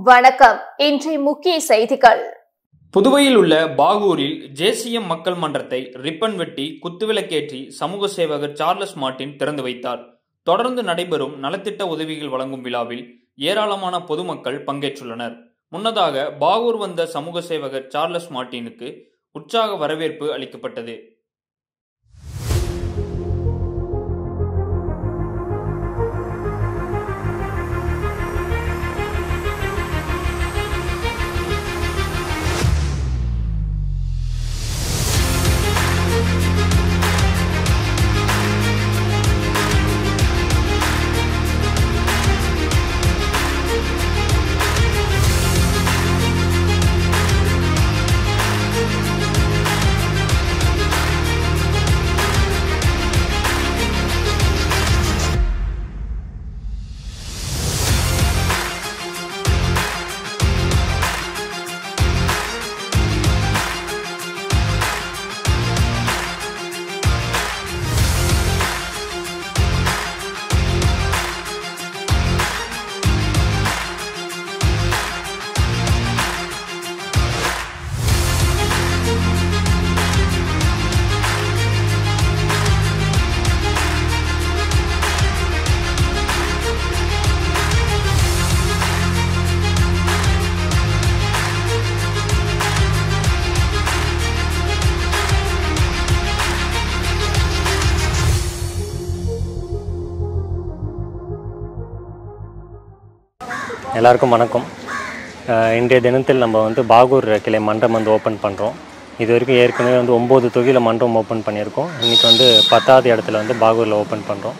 வணக்கம். இன்றைய முக்கிய செய்திகள். புதுவையில் உள்ள பாகூரில் ஜேசிஎம் மக்கள் மன்றத்தை ரிப்பன் வெட்டி குத்துவிளக்கேற்றி சமூக சேவகர் சார்லஸ் மார்ட்டின் திறந்து வைத்தார். தொடர்ந்து நடைபெறும் நலத்திட்ட உதவிகள் வழங்கும் விழாவில் ஏராளமான பொதுமக்கள் பங்கேற்றுள்ளனர். முன்னதாக பாகூர் வந்த சமூக சேவகர் சார்லஸ் மார்ட்டினுக்கு உற்சாக வரவேற்பு அளிக்கப்பட்டது. எல்லாருக்கும் வணக்கம். இன்றைய தினத்தில் நம்ம பாகூர் கிளை மன்றம் ஓப்பன் பண்ணுறோம். இது வரைக்கும் ஏற்கனவே 9 தொகுதியில் மன்றம் ஓப்பன் பண்ணியிருக்கோம். இன்றைக்கி 10வது இடத்துல பாகூரில் ஓப்பன் பண்ணுறோம்.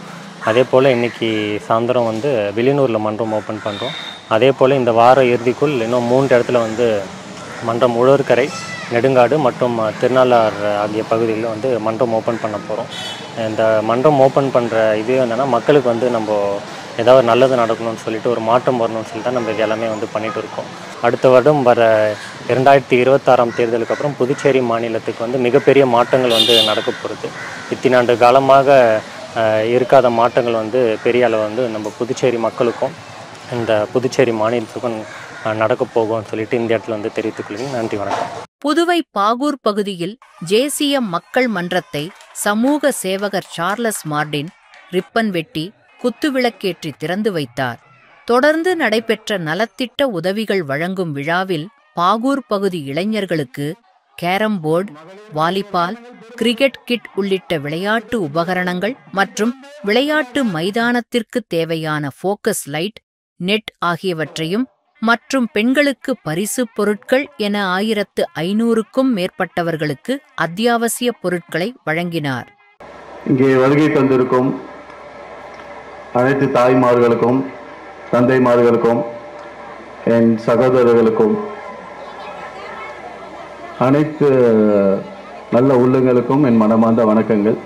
அதே போல் இன்றைக்கி சாயந்தரம் வில்லியனூரில் மன்றம் ஓப்பன் பண்ணுறோம். அதே போல் இந்த வார இறுதிக்குள் இன்னும் 3 இடத்துல மன்றம் உழவர்கரை, நெடுங்காடு மற்றும் திருநாளார் ஆகிய பகுதிகளில் மன்றம் ஓப்பன் பண்ண போகிறோம். இந்த மன்றம் ஓப்பன் பண்ணுற இது என்னென்னா, மக்களுக்கு நம்ம ஏதாவது நல்லது நடக்கணும்னு சொல்லிட்டு, ஒரு மாற்றம் வரணும்னு சொல்லிட்டு தான் நம்ம இது எல்லாமே பண்ணிகிட்டு இருக்கோம். அடுத்த வருடம் வர 2026 தேர்தலுக்கு அப்புறம் புதுச்சேரி மாநிலத்துக்கு மிகப்பெரிய மாற்றங்கள் நடக்க போகிறது. இத்தனாண்டு காலமாக இருக்காத மாற்றங்கள் பெரிய அளவு நம்ம புதுச்சேரி மக்களுக்கும் இந்த புதுச்சேரி மாநிலத்துக்கும் நடக்க போகும்னு சொல்லிட்டு இந்த இடத்துல தெரிவித்துக் கொள்கிறேன். நன்றி, வணக்கம். புதுவை பாகூர் பகுதியில் ஜேசிஎம் மக்கள் மன்றத்தை சமூக சேவகர் சார்லஸ் மார்ட்டின் ரிப்பன் வெட்டி குத்துவிளக்கேற்றி திறந்து வைத்தார். தொடர்ந்து நடைபெற்ற நலத்திட்ட உதவிகள் வழங்கும் விழாவில் பாகூர் பகுதி இளைஞர்களுக்கு carrom board, volleyball, cricket kit உள்ளிட்ட விளையாட்டு உபகரணங்கள் மற்றும் விளையாட்டு மைதானத்திற்கு தேவையான ஃபோக்கஸ் லைட், நெட் ஆகியவற்றையும் மற்றும் பெண்களுக்கு பரிசு பொருட்கள் என 1500க்கும் மேற்பட்டவர்களுக்கு அத்தியாவசிய பொருட்களை வழங்கினார். இங்கே வருகை தந்திருக்கும் அனைத்து தாய்மார்களுக்கும், தந்தைமார்களுக்கும், என் சகோதரர்களுக்கும், அனைத்து நல்ல உள்ளங்களுக்கும் என் மனமார்ந்த வணக்கங்கள்.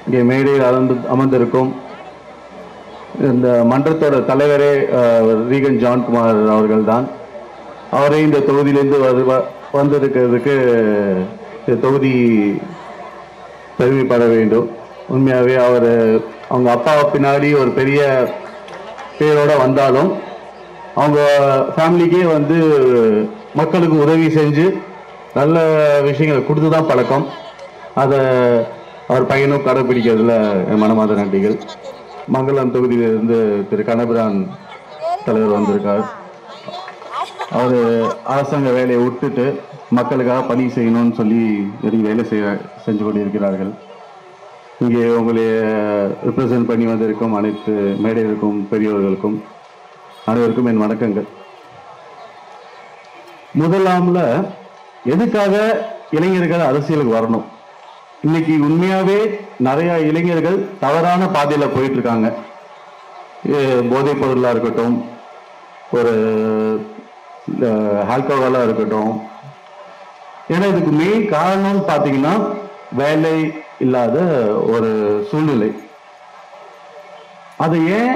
இங்கே மேடையில் அமர்ந்திருக்கும் இந்த மன்றத்தோட தலைவரே ரீகன் ஜான்குமார் அவர்கள்தான். அவரே இந்த தொகுதியிலிருந்து வந்திருக்கிறதுக்கு இந்த தொகுதி பெருமைப்பட வேண்டும். உண்மையாகவே அவங்க அப்பா பின்னாடி ஒரு பெரிய பேரோட வந்தாலும் அவங்க ஃபேமிலிக்கே மக்களுக்கு உதவி செஞ்சு நல்ல விஷயங்களை கொடுத்து தான் பழக்கம். அதை அவர் பையனும் கடைபிடிக்கிறதுல மனமார்ந்த நன்றிகள். மங்களம் தொகுதியிலிருந்து திரு கனபிரான் தலைவர் வந்திருக்கார். அவர் அரசாங்க வேலையை விட்டுட்டு மக்களுக்காக பணி செய்யணும்னு சொல்லி வேலை செஞ்சு கொண்டிருக்கிறார்கள். இங்கே உங்களை ரிப்ரசன்ட் பண்ணி வந்திருக்கும் அனைத்து மேடைகளுக்கும் பெரியவர்களுக்கும் அனைவருக்கும் என் வணக்கங்கள். முதலாம்ல எதுக்காக இளைஞர்கள் அரசியலுக்கு வரணும்? இன்னைக்கு உண்மையாவே நிறைய இளைஞர்கள் தவறான பாதையில போயிட்டு இருக்காங்க. போதைப் பொருளா இருக்கட்டும், ஒரு ஆல்கஹாலா இருக்கட்டும். ஏன்னா இதுக்கு மெயின் காரணம்னு பார்த்தீங்கன்னா வேலை இல்லாத ஒரு சூழ்நிலை. அதை ஏன்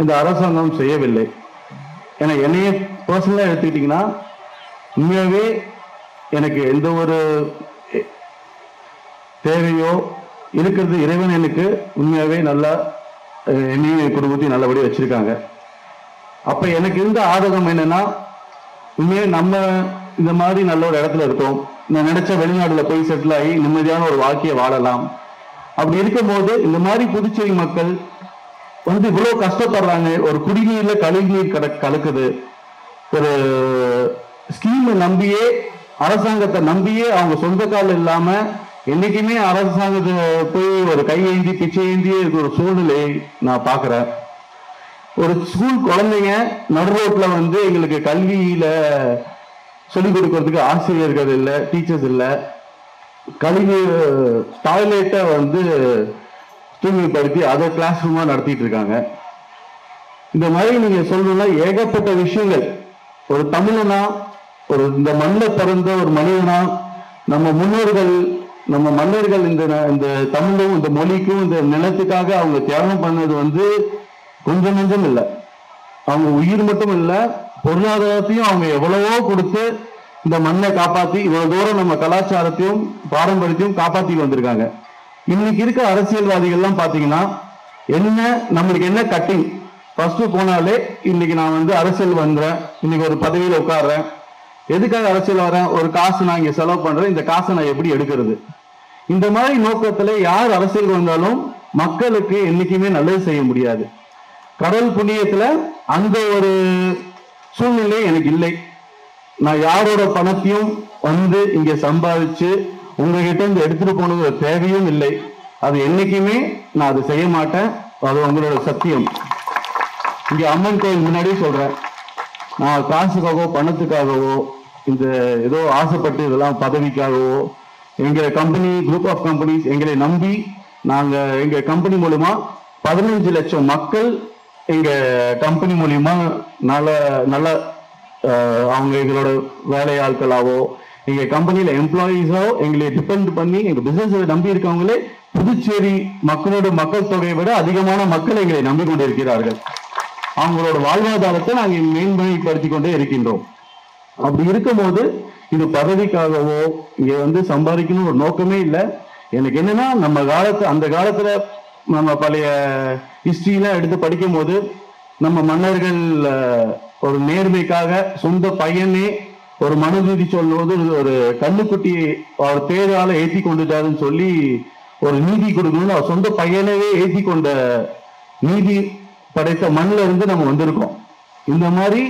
இந்த அரசாங்கம் செய்யவில்லை? ஏன்னா என்னைய பர்சனலா எடுத்துக்கிட்டீங்கன்னா உண்மையாவே எனக்கு எந்த ஒரு தேவையோ இருக்கிறது இறைவன் எனக்கு உண்மையாவே நல்லா என்னையும் குடும்பத்தையும் நல்லபடியாக வச்சிருக்காங்க. அப்ப எனக்கு இருந்த ஆதகம் என்னன்னா, உண்மையே நம்ம இந்த மாதிரி நல்ல ஒரு இடத்துல இருக்கோம், நான் நினைச்ச வெளிநாடுல போய் செட்டில் ஆகி நிம்மதியான ஒரு வாழ்க்கையை வாழலாம். அப்படி இருக்கும்போது இந்த மாதிரி புதுச்சேரி மக்கள் வந்து இவ்வளவு கஷ்டப்படுறாங்க. ஒரு குடிநீர்ல கழிவுநீர் கலக்குது, ஒரு ஸ்கீமை நம்பியே, அரசாங்கத்தை நம்பியே அவங்க சொந்த காலம் இல்லாம என்னைக்குமே அரசாங்கத்தை போய் ஒரு கையேந்தி பிச்சை ஏந்தியே இருக்கிற ஒரு சூழ்நிலையை நான் பாக்குறேன். ஒரு ஸ்கூல் குழந்தைங்க நடு ரோட்ல வந்து எங்களுக்கு கல்வியில சொல்லிக் கொடுக்கறதுக்கு ஆசிரியர்கள் இல்லை, டீச்சர்ஸ் இல்லை, கல்வி டாய்லெட்டை வந்து தூய்மைப்படுத்தி அதை கிளாஸ் ரூமா நடத்திட்டு இருக்காங்க. இந்த மாதிரி நீங்க சொல்லணும்னா ஏகப்பட்ட விஷயங்கள். ஒரு தமிழனா, ஒரு இந்த மண்ணில் பிறந்த ஒரு மனிதனா, நம்ம முன்னோர்கள், நம்ம மன்னர்கள் இந்த தமிழும் இந்த மொழிக்கும் இந்த நிலத்துக்காக அவங்க தியாகம் பண்ணது வந்து கொஞ்சம் நஞ்சம் இல்லை. அவங்க உயிர் மட்டும் இல்லை, பொருளாதாரத்தையும் அவங்க எவ்வளவோ கொடுத்து இந்த மண்ணை காப்பாத்தி இவ்வளவு தூரம் நம்ம கலாச்சாரத்தையும் பாரம்பரியத்தையும் காப்பாத்திட்டு வந்திருக்காங்க. இன்னைக்கு இருக்க அரசியல்வாதிகள்லாம் பாத்தீங்கன்னா என்ன, நம்மளுக்கு என்ன கட்டிங், ஃபர்ஸ்ட் போனாலே இன்னைக்கு நான் வந்து அரசியல் வந்தேன், இன்னைக்கு ஒரு பதவியில உட்கார்றேன், எதுக்காக அரசியல் வரேன், ஒரு காசு நான் இங்க செலவு பண்றேன், இந்த காசை நான் எப்படி எடுக்கிறது, இந்த மாதிரி நோக்கத்துல யார் அரசியல் வந்தாலும் மக்களுக்கு என்னைக்குமே நல்லது செய்ய முடியாது. கடல் புண்ணியத்துல அந்த ஒரு சூழ்நிலை எனக்கு இல்லை. நான் யாரோட பணத்தையும் வந்து இங்க சம்பாதிச்சு உங்ககிட்ட இருந்து எடுத்துட்டு போனது ஒரு தேவையும் இல்லை. அது என்னைக்குமே நான் அதை செய்ய மாட்டேன். அது உங்களோட சத்தியம். இங்க அம்மன் கோயில் முன்னாடி சொல்றேன், நான் காசுக்காகவோ பணத்துக்காகவோ இந்த ஏதோ ஆசைப்பட்டு இதெல்லாம் பதவிக்காகவோ, எங்க கம்பெனி குரூப் ஆஃப் கம்பெனிஸ் எங்களை நம்பி நாங்க எங்க கம்பெனி மூலமா 15 லட்சம் மக்கள் எங்க கம்பெனி மூலியமா நல்ல நல்ல அவங்க எங்களோட வேலையாட்களாவோ எங்க கம்பெனியில எம்ப்ளாயீஸோ எங்களை டிபெண்ட் பண்ணி எங்க பிசினஸ் நம்பி இருக்கவங்களே புதுச்சேரி மக்களோட மக்கள் தொகையை விட அதிகமான மக்கள் எங்களை நம்பி கொண்டிருக்கிறார்கள். அவங்களோட வாழ்வாதாரத்தை நாங்கள் மேன்மைப்படுத்தி கொண்டே இருக்கின்றோம். அப்படி இருக்கும்போது இது பதவிக்காகவோ இங்க வந்து சம்பாதிக்கணும் ஒரு நோக்கமே இல்லை. எனக்கு என்னன்னா, நம்ம அந்த காலத்துல நம்ம பழைய ஹிஸ்டரிலாம் எடுத்து படிக்கும் போது நம்ம மன்னர்கள் ஒரு நேர்மைக்காக சொந்த பையனே ஒரு மனுநீதி சொல்லும்போது ஒரு கண்ணுக்குட்டியை அவர் தேரால ஏற்றி கொண்டுட்டாருன்னு சொல்லி ஒரு நீதி கொடுக்கணும்னு அவர் சொந்த பையனவே ஏற்றி கொண்ட நீதி படைத்த மண்ணில் இருந்து நம்ம வந்திருக்கோம். இந்த மாதிரி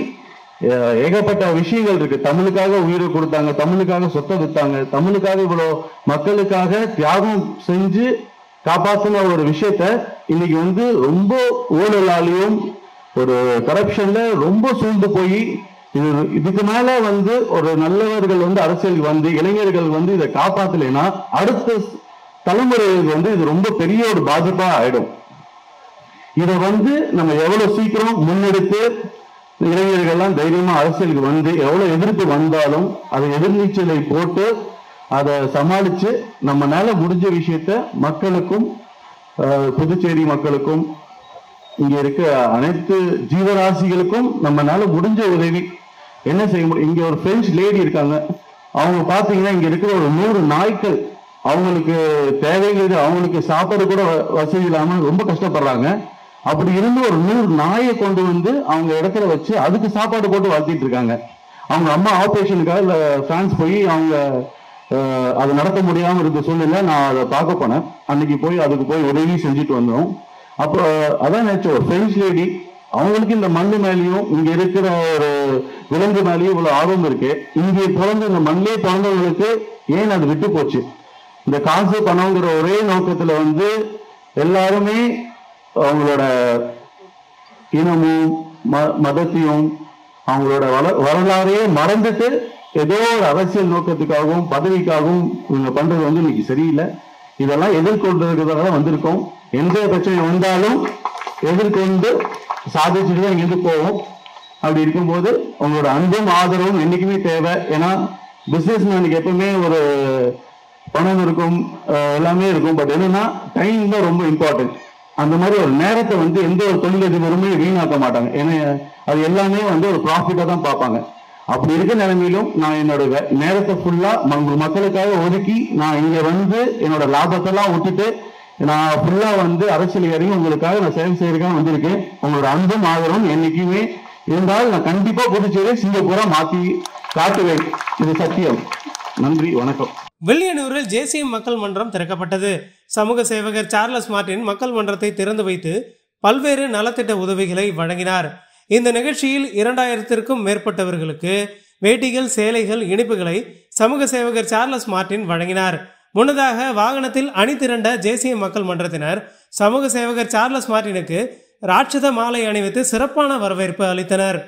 ஏகப்பட்ட விஷயங்கள் இருக்கு. தமிழுக்காக உயிரை கொடுத்தாங்க, தமிழுக்காக சொத்தை வித்தாங்க, தமிழுக்காக இவ்வளவு மக்களுக்காக தியாகம் செஞ்சு காப்பாத்தின ஒரு விஷயத்த இன்னைக்கு வந்து ரொம்ப ஊழலாலையும் ஒரு கரப்ஷன்ல ரொம்ப சூழ்ந்து போய் இதுக்கு மேல வந்து ஒரு நல்லவர்கள் வந்து அரசியல் வந்து இளைஞர்கள் வந்து இதை காப்பாத்தலைன்னா அடுத்த தலைமுறைகளுக்கு வந்து இது ரொம்ப பெரிய ஒரு பாதிப்பா ஆயிடும். இதை வந்து நம்ம எவ்வளவு சீக்கிரம் முன்னெடுத்து இளைஞர்கள்லாம் தைரியமா அரசியலுக்கு வந்து எவ்வளவு எதிர்ப்பு வந்தாலும் அதை எதிர்நீச்சலை போட்டு அதை சமாளிச்சு நம்மளால முடிஞ்ச விஷயத்த மக்களுக்கும் புதுச்சேரி மக்களுக்கும் இங்க இருக்க அனைத்து ஜீவராசிகளுக்கும் நம்மளால முடிஞ்ச உதவி என்ன செய்ய முடியும். இங்க ஒரு பிரெஞ்சு லேடி இருக்காங்க, அவங்க பாத்தீங்கன்னா இங்க இருக்கிற ஒரு 100 நாய்க்கள் அவங்களுக்கு தேவைங்கிறது, அவங்களுக்கு சாப்பாடு கூட வசதி இல்லாம ரொம்ப கஷ்டப்படுறாங்க. அப்படி இருந்து ஒரு 100 நாயை கொண்டு வந்து அவங்க இடத்துல வச்சு அதுக்கு சாப்பாடு போட்டு வளர்த்திட்டு இருக்காங்க. அவங்க அம்மா ஆபரேஷனுக்காக இல்ல பிரான்ஸ் போய் அவங்க அதை நடத்த முடியாம இருக்க சூழ்நிலை நான் அதை பார்க்க போனேன். அன்னைக்கு போய் அதுக்கு போய் உதவி செஞ்சுட்டு வந்தோம். அப்போ அதான் நினைச்சோம், ஒரு பிரெஞ்சு லேடி அவங்களுக்கு இந்த மண்ணு மேலேயும் இங்க இருக்கிற ஒரு விலங்கு மேலேயும் இவ்வளவு ஆர்வம் இருக்கு. இங்கே பிறந்த இந்த மண்ணிலே பிறந்தவங்களுக்கு ஏன் அது விட்டு போச்சு? இந்த காசு பணங்கிற ஒரே நோக்கத்துல வந்து எல்லாருமே அவங்களோட இனமும் மதத்தையும் அவங்களோட வரலாறையே மறந்துட்டு ஏதோ ஒரு அரசியல் நோக்கத்துக்காகவும் பதவிக்காகவும் இவங்க பண்றது வந்து இன்னைக்கு சரியில்லை. இதெல்லாம் எதிர்கொண்டிருக்கிறதாக வந்திருக்கோம். எந்த பிரச்சனை வந்தாலும் எதிர்கொண்டு சாதிச்சுட்டு தான் இங்கிருந்து போவோம். அப்படி இருக்கும்போது உங்களோட அன்பும் ஆதரவும் என்னைக்குமே தேவை. ஏன்னா பிசினஸ் மேனுக்கு எப்பவுமே ஒரு பணம் இருக்கும், எல்லாமே இருக்கும். பட் என்னன்னா டைம் தான் ரொம்ப இம்பார்ட்டன்ட். அந்த மாதிரி ஒரு நேரத்தை வந்து எந்த ஒரு தொழிலதிபருமே வீணாக்க மாட்டாங்க. ஏன்னா அது எல்லாமே வந்து ஒரு ப்ராஃபிட்டா தான் பார்ப்பாங்க. அப்படி இருக்க நிலைமையிலும் நான் என்னோட நேரத்தை ஃபுல்லா மக்களுக்காக ஒதுக்கி நான் இங்க வந்து என்னோட லாபத்தெல்லாம் விட்டுட்டு நான் ஃபுல்லா வந்து அரசியல் இறங்கி உங்களுக்காக நான் சேவை செய்யறதுக்காக வந்திருக்கேன். உங்களோட அன்பும் ஆதரவும் என்னைக்குமே இருந்தால் நான் கண்டிப்பா புதுச்சேரி சிங்கப்பூரா மாத்தி காட்டுவேன். இது சத்தியம். நன்றி, வணக்கம். வில்லியனூரில் ஜேசிஎம் மக்கள் மன்றம் திறக்கப்பட்டது. சமூக சேவகர் சார்லஸ் மார்டின் மக்கள் மன்றத்தை திறந்து வைத்து பல்வேறு நலத்திட்ட உதவிகளை வழங்கினார். இந்த நிகழ்ச்சியில் 2000க்கும் மேற்பட்டவர்களுக்கு வேட்டிகள், சேலைகள், இனிப்புகளை சமூக சேவகர் சார்லஸ் மார்டின் வழங்கினார். முன்னதாக வாகனத்தில் அணி திரண்ட ஜேசிஎம் மக்கள் மன்றத்தினர் சமூக சேவகர் சார்லஸ் மார்டினுக்கு ராட்சத மாலை அணிவித்து சிறப்பான வரவேற்பு அளித்தனர்.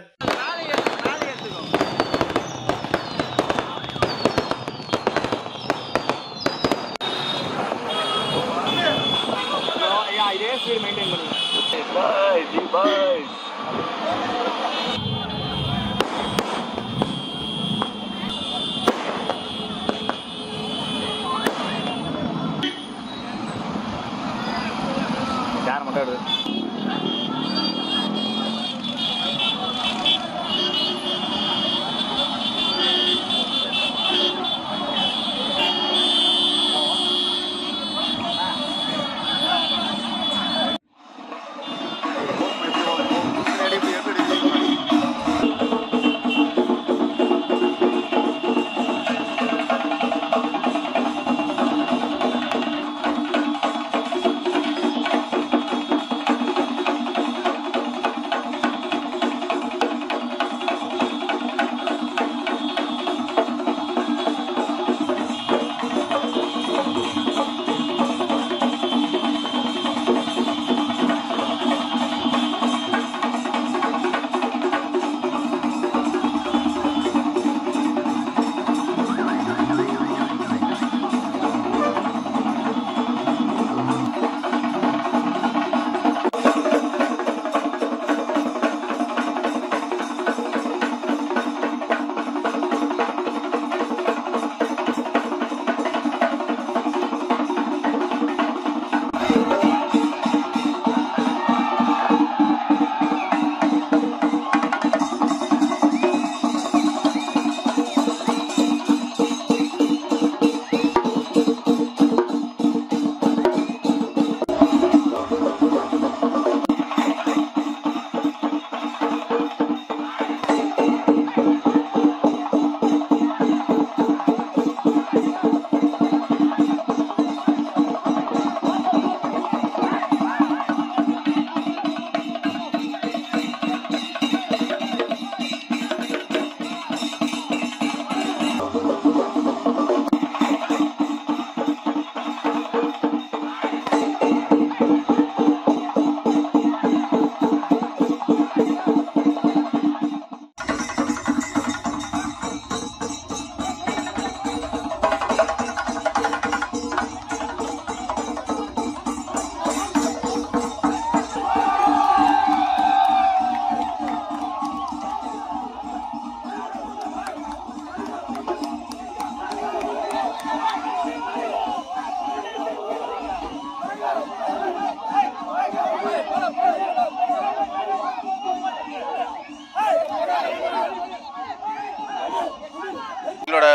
எங்களோட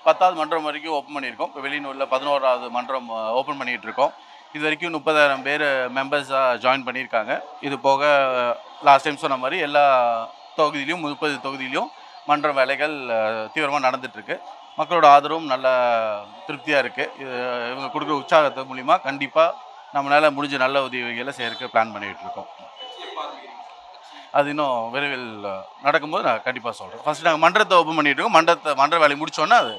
10வது மன்றம் வரைக்கும் ஓப்பன் பண்ணியிருக்கோம். இப்போ வெளியூரில் 11வது மன்றம் ஓப்பன் பண்ணிகிட்டு இருக்கோம். இது வரைக்கும் 30,000 பேர் மெம்பர்ஸாக ஜாயின் பண்ணியிருக்காங்க. இது போக லாஸ்ட் டைம் சொன்ன மாதிரி எல்லா தொகுதியிலையும் 30 தொகுதியிலையும் மன்ற வேலைகள் தீவிரமாக நடந்துகிட்ருக்கு. மக்களோட ஆதரவும் நல்ல திருப்தியாக இருக்குது. இது இவங்க கொடுக்குற உற்சாகத்து மூலிமா கண்டிப்பாக நம்மளால் முடிஞ்ச நல்ல உதவிகளை செய்யறதுக்கு பிளான் பண்ணிகிட்டு இருக்கோம். அது இன்னும் விரைவில் நடக்கும்போது நான் கண்டிப்பாக சொல்கிறேன். ஃபர்ஸ்ட் நாங்கள் மன்றத்தை ஓப்பன் பண்ணிட்டு இருக்கோம். மன்ற வேலையை முடிச்சோன்னா அது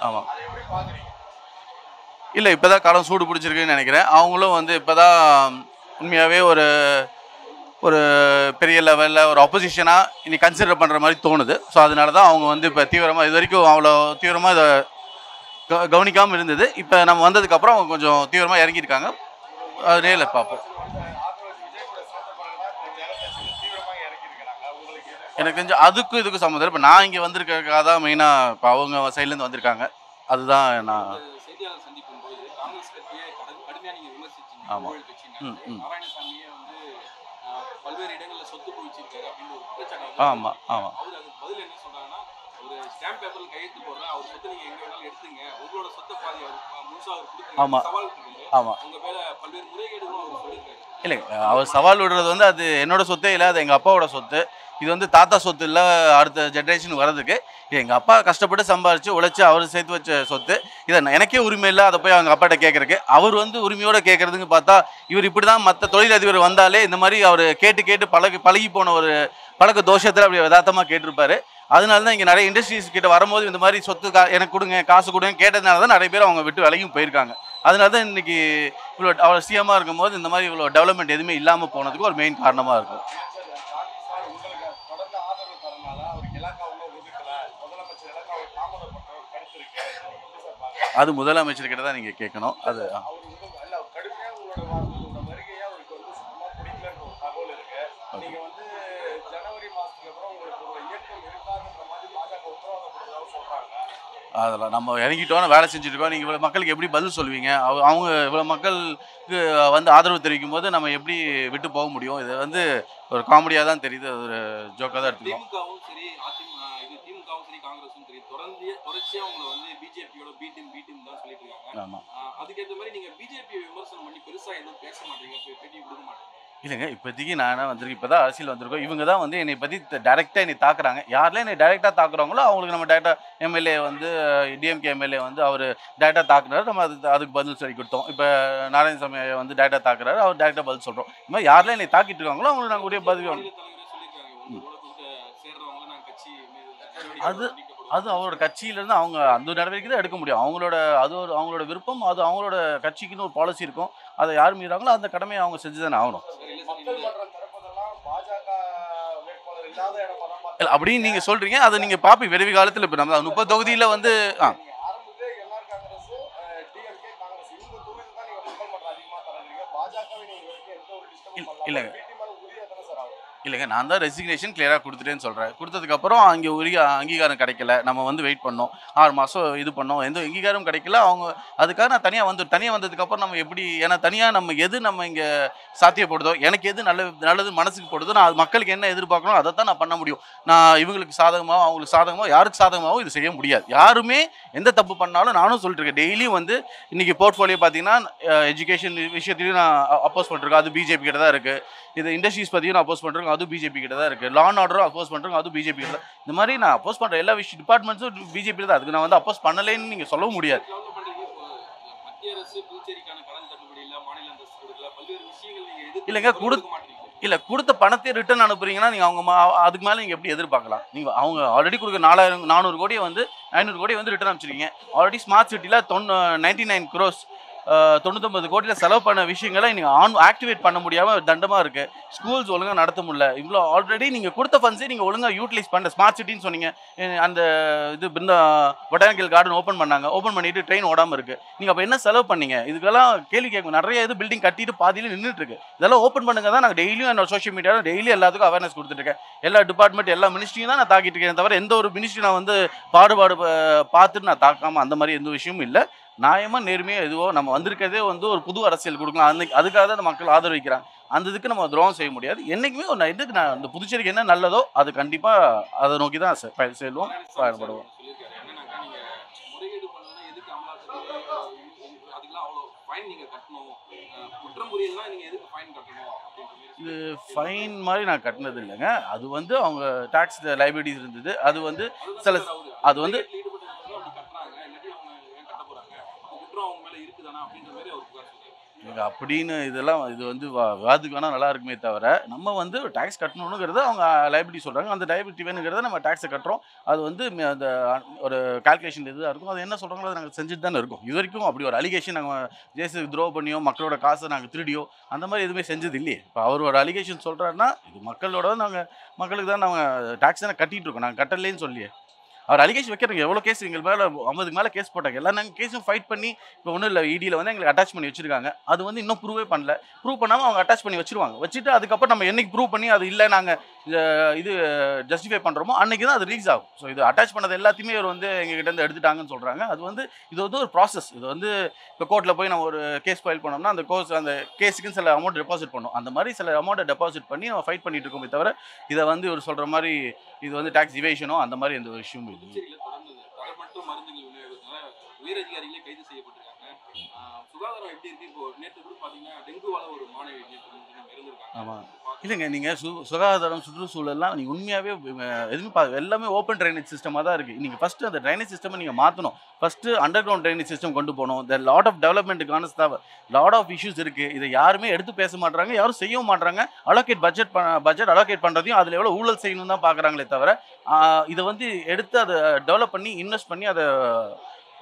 ஆமாம் இல்லை இப்போ தான் காலம் சூடு பிடிச்சிருக்குன்னு நினைக்கிறேன். அவங்களும் வந்து இப்போ தான் உண்மையாகவே ஒரு பெரிய லெவலில் ஒரு ஆப்போசிஷனாக இன்னைக்கு கன்சிடர் பண்ணுற மாதிரி தோணுது. ஸோ அதனால தான் அவங்க வந்து இப்போ தீவிரமாக இது வரைக்கும் அவ்வளோ தீவிரமாக இதை கவனிக்காமல் இருந்தது. இப்போ நம்ம வந்ததுக்கப்புறம் அவங்க கொஞ்சம் தீவிரமாக இறங்கியிருக்காங்க. அது நேரில் பார்ப்போம். எனக்கு தெரிஞ்சு அதுக்கும் இதுக்கும் சம்மந்தம். இப்போ நான் இங்கே வந்திருக்கிறதுக்காக தான் மெயினாக இப்போ அவங்க சைட்லேருந்து வந்திருக்காங்க. அதுதான் நான் ஆமாம் ஆமாம் ஆமாம் ஒரு ஸ்டாம்ப் பேப்பர்ல கையெழுத்து போடுறேன், அவர் சொத்தை நீங்க எங்க வேணாலும் எடுத்துங்க, உங்களோட சொத்தை பாதி முழுசா அவர் கொடுத்துருங்க ஆமா சவால் இருக்கு. ஆமா உங்க மேல பல்வேறு முறைகேடுகளும் அவர் சொல்லியிருக்காரு. இல்லை, அவர் சவால் விடுறது வந்து அது என்னோட சொத்தே இல்லை, அது எங்கள் அப்பாவோட சொத்து. இது வந்து தாத்தா சொத்து இல்லை, அடுத்த ஜென்ரேஷன் வர்றதுக்கு இது எங்கள் அப்பா கஷ்டப்பட்டு சம்பாரித்து உழைச்சி அவர் சேர்த்து வச்ச சொத்து. இதை எனக்கே உரிமை இல்லை, அதை போய் அவங்க அப்பாட்ட கேட்குறக்கு. அவர் வந்து உரிமையோடு கேட்குறதுக்கு பார்த்தா இவர் இப்படி தான் மற்ற தொழிலதிபர் வந்தாலே இந்த மாதிரி அவர் கேட்டு கேட்டு பழகி போன ஒரு பழக்க தோஷத்தில் அப்படி யதார்த்தமாக கேட்டிருப்பாரு. அதனால தான் இங்கே நிறைய இண்டஸ்ட்ரீஸ் கிட்ட வரும்போது இந்த மாதிரி சொத்து எனக்கு கொடுங்க, காசு கொடுங்க கேட்டதுனால தான் நிறைய பேர் அவங்க விட்டு விலையும் போயிருக்காங்க. அதனால தான் இன்றைக்கி இவ்வளோ அவர் சிஎம்மாக இருக்கும்போது இந்த மாதிரி இவ்வளோ டெவலப்மெண்ட் எதுவுமே இல்லாமல் போனதுக்கு ஒரு மெயின் காரணமாக இருக்கும். அது முதலமைச்சர்கிட்ட தான் நீங்கள் கேட்கணும். அது அதெல்லாம் நம்ம இறங்கிட்டோம், வேலை செஞ்சுருக்கோம். நீங்கள் இவ்வளோ மக்களுக்கு எப்படி பதில் சொல்லுவீங்க? அவங்க இவ்வளோ மக்களுக்கு வந்து ஆதரவு தெரிவிக்கும் போது நம்ம எப்படி விட்டு போக முடியும்? இது வந்து ஒரு காமெடியாக தான் தெரியுது, ஒரு ஜோக்காக தான் எடுத்துக்கோம். திமுகவும் சரி திமுகவும் சரி காங்கிரஸும் சரி தொடர்ச்சியாக உங்களை வந்து பிஜேபியோட பி டீம் தான் சொல்லிட்டு இருக்காங்க. ஆமாம், அதுக்கேற்ற மாதிரி நீங்கள் பிஜேபியை விமர்சனம் பண்ணி பெருசாக எதுவும் பேச மாட்டீங்க, பேட்டி கொடுக்க மாட்டீங்க. இல்லைங்க, இப்போதைக்கு நான் வந்திருக்கேன், இப்போ தான் அரசியல் வந்திருக்கோம். இவங்க தான் வந்து என்னை பற்றி டைரெக்டாக என்னை தாக்குறாங்க. யாரெல்லாம் என்னை டைரெக்டாக தாக்குறாங்களோ அவங்களுக்கு நம்ம டைரெக்டாக எம்எல்ஏ வந்து டிஎம்கே எம்எல்ஏ வந்து அவர் டைரெக்டாக தாக்குறாரு, நம்ம அதுக்கு பதில் சொல்லி கொடுத்தோம். இப்போ நாராயணசாமி வந்து டைரெக்டாக தாக்குறாரு, அவர் டைரெக்டாக பதில் சொல்கிறோம். இந்த மாதிரி யாரெல்லாம் என்னை தாக்கிட்டு இருக்காங்களோ அவங்களுக்கு நாங்கள் உரிய பதில் அது அவரோட கட்சியிலேருந்து அவங்க அந்த நடவடிக்கை தான் எடுக்க முடியும். அவங்களோட விருப்பம், அது அவங்களோட கட்சிக்குன்னு ஒரு பாலிசி இருக்கும். அதை யார் மீறாங்களோ அந்த கடமையை அவங்க செஞ்சு தானே ஆகணும். இல்லை அப்படின்னு நீங்கள் சொல்கிறீங்க, அதை நீங்கள் பார்ப்பீங்க விரைவு காலத்தில். இப்போ நம்ம 30 தொகுதியில் வந்து இல்லைங்க, நான் தான் ரெசிக்னேஷன் கிளியராக கொடுத்துட்டேன்னு சொல்கிறேன். கொடுத்ததுக்கப்புறம் அங்கே உரிய அங்கீகாரம் கிடைக்கல, நம்ம வந்து வெயிட் பண்ணோம், 6 மாதம் இது பண்ணோம், எந்த அங்கீகாரம் கிடைக்கல. அவங்க அதுக்காக நான் தனியாக வந்ததுக்கப்புறம் நம்ம எப்படி, ஏன்னா தனியாக நம்ம எது நம்ம இங்கே சாத்தியப்படுதோ, எனக்கு எது நல்லது மனசுக்கு போடுதோ, நான் அது மக்களுக்கு என்ன எதிர்பார்க்கணும் அதை தான் நான் பண்ண முடியும். நான் இவங்களுக்கு சாதகமாகவும் அவங்களுக்கு சாதகமாக யாருக்கு சாதகமாகவும் இது செய்ய முடியாது. யாருமே எந்த தப்பு பண்ணாலும் நானும் சொல்லிட்டுருக்கேன். டெய்லியும் வந்து இன்றைக்கி போர்ட்ஃபோலியோ பார்த்தீங்கன்னா எஜுகேஷன் விஷயத்துலையும் நான் அப்போஸ் பண்ணிருக்கேன், அது பிஜேபி கிட்ட தான் இருக்குது. இது இண்டஸ்ட்ரீஸ் பற்றியும் நான் அப்போஸ் பண்ணுறேன், அது பிஜேபி கிட்ட தான் இருக்குது. லா அண்ட் ஆர்டரும் அப்போஸ் பண்ணுறோம், அது பிஜேபி கிட்ட தான். இந்த மாதிரி நான் அப்போஸ் பண்ணுற எல்லா டிபார்ட்மெண்ட்ஸும் பிஜேபி தான். அதுக்கு நான் வந்து அப்போஸ் பண்ணலேன்னு நீங்கள் சொல்லவும் முடியாது. இல்லைங்க, கொடுத்த பணத்தை ரிட்டர்ன் அனுப்புறீங்கன்னா நீங்கள் அவங்க அதுக்கு மேலே நீங்கள் எப்படி எதிர்பார்க்கலாம்? நீங்கள் அவங்க ஆல்ரெடி கொடுக்குற 400 கோடியை வந்து 500 கோடியை வந்து ரிட்டர்ன் அனுப்பிச்சிருக்கீங்க. ஆல்ரெடி ஸ்மார்ட் சிட்டியில் 99 crores 99 கோடியில் செலவு பண்ண விஷயங்களை நீங்கள் ஆக்டிவேட் பண்ண முடியாமல் தண்டமாக இருக்குது. ஸ்கூல்ஸ் ஒழுங்காக நடத்த முடியல. இவ்வளோ ஆல்ரெடி நீங்கள் கொடுத்த ஃபண்ட்ஸே நீங்கள் ஒழுங்காக யூட்டிலைஸ் பண்ண. ஸ்மார்ட் சிட்டின்னு சொன்னீங்க, அந்த இது பொட்டானிக்கல் கார்டன் ஓப்பன் பண்ணிவிட்டு ட்ரெயின் ஓடாமல் இருக்குது. நீங்கள் அப்போ என்ன செலவு பண்ணீங்க? இதுக்கெல்லாம் கேள்வி கேட்கும். நிறைய இது பில்டிங் கட்டிட்டு பாதியில் நின்றுட்டுருக்கு. இதெல்லாம் ஓப்பன் பண்ணுங்க தான் நாங்கள் டெய்லியும் என்னோட சோஷியல் மீடியாவில் டெய்லி எல்லாத்துக்கும் அவேர்னஸ் கொடுத்துட்ருக்கேன். எல்லா டிபார்ட்மெண்ட் எல்லா மினிஸ்ட்ரியும் தான் நான் தாக்கிட்டு இருக்கேன், தவிர எந்த ஒரு மினிஸ்ட்ரி நான் வந்து பார்த்துட்டு நான் தாக்காமல் அந்த மாதிரி எந்த விஷயமும் இல்லை. நியாயமாக நேர்மையாக எதுவோ நம்ம வந்திருக்கிறதே வந்து ஒரு புது அரசியல் கொடுக்கலாம், அதுக்காக தான் மக்கள் ஆதரவிக்கிறாங்க. அந்த இதுக்கு நம்ம துரோகம் செய்ய முடியாது. என்றைக்குமே நான் இந்த புதுச்சேரிக்கு என்ன நல்லதோ அது கண்டிப்பாக அதை நோக்கி தான் செல்வோம், பயன்படுவோம். இது ஃபைன் மாதிரி நான் கட்டினது இல்லைங்க. அது வந்து அவங்க டாக்ஸ் லைபிலிட்டிஸ் இருந்தது. அது வந்து அது வந்து அப்படின்னு இதெல்லாம் இது வந்து வாதுக்கு வேணால் நல்லா இருக்குமே தவிர நம்ம வந்து டேக்ஸ் கட்டணுங்கிறத அவங்க லைபிலிட்டி சொல்கிறாங்க. அந்த லைபிலிட்டி வேணுங்கிறத நம்ம டேக்ஸை கட்டுறோம். அது வந்து அந்த ஒரு கால்குலேஷன் இதுதான் இருக்கும். அது என்ன சொல்கிறாங்களோ அதை நாங்கள் செஞ்சுட்டு தானே இருக்கோம். இது வரைக்கும் அப்படி ஒரு அலிகேஷன் நாங்கள் ஜேசிக்கு த்ரோ பண்ணியோ மக்களோட காசை நாங்கள் திருடியோ அந்த மாதிரி எதுவுமே செஞ்சது இல்லையே. இப்போ அவரோட அலிகேஷன் சொல்கிறாருன்னா இது மக்களோட மக்களுக்கு தான் நாங்கள் டேக்ஸ் தானே கட்டிகிட்டு இருக்கோம், நாங்கள் கட்டலேன்னு சொல்லியே. அவர் அலிகேஷன் வைக்கிறதுக்கு எவ்வளோ கேஸ் எங்கள் மேலே 50க்கு மேலே கேஸ் போட்டாங்க. எல்லாம் நாங்கள் கேஸும் ஃபைட் பண்ணி இப்போ ஒன்றும் இல்லை, இடியில் வந்து எங்களுக்கு அட்டாச் பண்ணி வச்சுருக்காங்க. அது வந்து இன்னும் ப்ரூவே பண்ணல. ப்ரூவ் பண்ணாமல் அவங்க அட்டாச் பண்ணி வச்சுருவாங்க. வச்சுட்டு அதுக்கப்புறம் நம்ம என்னைக்கு ப்ரூவ் பண்ணி அது இல்லை நாங்கள் இது ஜஸ்டிஃபை பண்ணுறோமோ அன்றைக்கி தான் அது ரீச் ஆகும். ஸோ இது அட்டாச் பண்ணது எல்லாத்தையுமே இவர் வந்து எங்ககிட்ட எடுத்துட்டாங்கன்னு சொல்கிறாங்க. அது வந்து இது வந்து ஒரு ப்ராசஸ். இது வந்து இப்போ கோர்ட்டில் போய் நம்ம ஒரு கேஸ் ஃபைல் பண்ணோம்னா அந்த கேஸுக்குன்னு சில அமௌண்ட் டெபாசிட் பண்ணோம். அந்த மாதிரி சில அமௌண்ட்டை டெபாசிட் பண்ணி நம்ம ஃபைட் பண்ணிட்டு இருக்கோமே தவிர இதை வந்து இவர் சொல்கிற மாதிரி இது வந்து டேக்ஸ் இவேஷனோ அந்த மாதிரி எந்த விஷயமும் இல்லை. தரமற்ற மருந்துகள் விநியோகத்தினால உயரதிகாரிகளே கைது செய்யப்பட்டிருக்காங்க. சுகாதாரம் எப்படி இருக்கு? இப்போ நேற்று கூட பார்த்தீங்கன்னா டெங்குவால ஒரு மாணவி இறந்துருக்காங்க. ஆமாம், இல்லைங்க, நீங்கள் சுகாதாரம் சுற்றுச்சூழல்லாம் நீங்கள் உண்மையாகவே எதுவுமே எல்லாமே ஓப்பன் ட்ரைனேஜ் சிஸ்டமாக தான் இருக்குது. நீங்கள் ஃபஸ்ட்டு அந்த ட்ரைனேஜ் சிஸ்டமை நீங்கள் மாற்றணும். First underground drainage system கொண்டு போகணும். த லாட் ஆஃப் டெவலப்மெண்ட்டுக்கான லாட் ஆஃப் இஷ்யூஸ் இருக்குது. இதை யாருமே எடுத்து பேச மாட்டாங்க, யாரும் செய்யவும் மாட்டாங்க. பட்ஜெட் அலோகேட் பண்ணுறதையும் அதில் எவ்வளோ ஊழல் செய்யணும் தான் பார்க்குறாங்களே தவிர இதை வந்து எடுத்து அதை டெவலப் பண்ணி இன்வெஸ்ட் பண்ணி அதை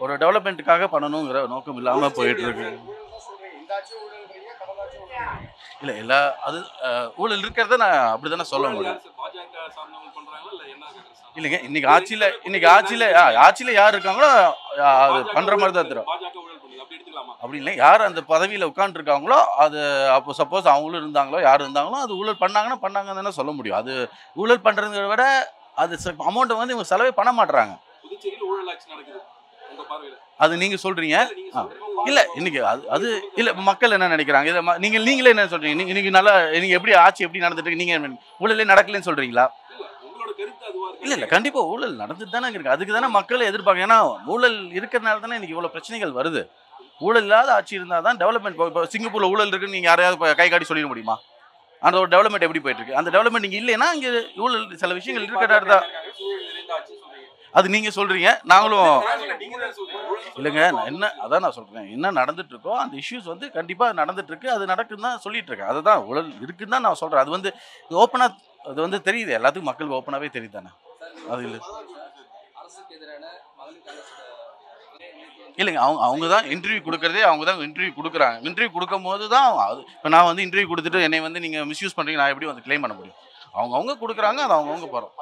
ஒரு டெவலப்மெண்ட்டுக்காக பண்ணணுங்கிற நோக்கம் இல்லாமல் போயிட்டுருக்கு. இல்லை எல்லா அது ஊழல் இருக்கிறத நான் அப்படி தானே சொல்ல முடியும். இல்லைங்க, இன்னைக்கு ஆட்சியில் யார் இருக்காங்களோ அது பண்ணுற மாதிரி தான் தெரியும். அப்படி இல்லை, யார் அந்த பதவியில் உட்காந்துருக்காங்களோ அது அப்போ சப்போஸ் அவங்களும் இருந்தாங்களோ யார் இருந்தாங்களோ அது ஊழல் பண்ணாங்கன்னு தானே சொல்ல முடியும். அது ஊழல் பண்ணுறதை விட அது அமௌண்ட்டை வந்து இவங்க செலவே பண்ண மாட்டுறாங்க. அது நீங்கள் சொல்கிறீங்க. இல்லை இன்னைக்கு அது இல்லை, மக்கள் என்ன நினைக்கிறாங்க இதை நீங்களே என்ன சொல்கிறீங்க? இன்னைக்கு நல்லா நீங்கள் எப்படி ஆட்சி எப்படி நடந்துட்டு இருக்கு? நீங்கள் ஊழலே நடக்கலன்னு சொல்கிறீங்களா? இல்லை கண்டிப்பாக ஊழல் நடந்துட்டு தானே இருக்குது. அதுக்கு தானே மக்கள் எதிர்பார்க்க. ஏன்னா ஊழல் இருக்கிறதுனால தானே இன்றைக்கி இவ்வளோ பிரச்சனைகள் வருது. ஊழல் இல்லாத ஆட்சி இருந்தால் தான் டெவலப்மெண்ட். இப்போ சிங்கப்பூரில் ஊழல் இருக்குன்னு நீங்கள் யாரையாவது கை காட்டி சொல்லிட முடியுமா? அந்த ஒரு டெவலப்மெண்ட் எப்படி போயிட்டுருக்கு? அந்த டெவலப்மெண்ட் இங்கே இல்லைன்னா இங்கே ஊழல் சில விஷயங்கள் இருக்கிறதா தான் அது நீங்கள் சொல்கிறீங்க. நாங்களும் இல்லைங்க, நான் சொல்கிறேன் என்ன நடந்துட்டுருக்கோ அந்த இஷ்யூஸ் வந்து கண்டிப்பாக நடந்துட்டுருக்கு. அது நடக்குன்னு தான் சொல்லிட்டு இருக்கேன். அதை தான் ஊழல் இருக்குன்னு தான் நான் சொல்கிறேன். அது வந்து ஓப்பனாக அது வந்து தெரியுது, எல்லாத்துக்கும் மக்களுக்கு ஓப்பனாகவே தெரியுது தானே. அது இல்லை இல்லைங்க, அவங்க தான் இன்டர்வியூ கொடுக்குறதே, அவங்க தான் இன்டர்வியூ கொடுக்குறாங்க. இன்டர்வியூ கொடுக்கும் போது தான் அது இப்போ நான் வந்து இன்டர்வியூ கொடுத்துட்டு என்னை வந்து நீங்கள் மிஸ்யூஸ் பண்ணுறீங்க நான் எப்படி வந்து கிளைம் பண்ண முடியும்? அவங்க கொடுக்குறாங்க, அது அவங்கவுங்க போகிறோம்.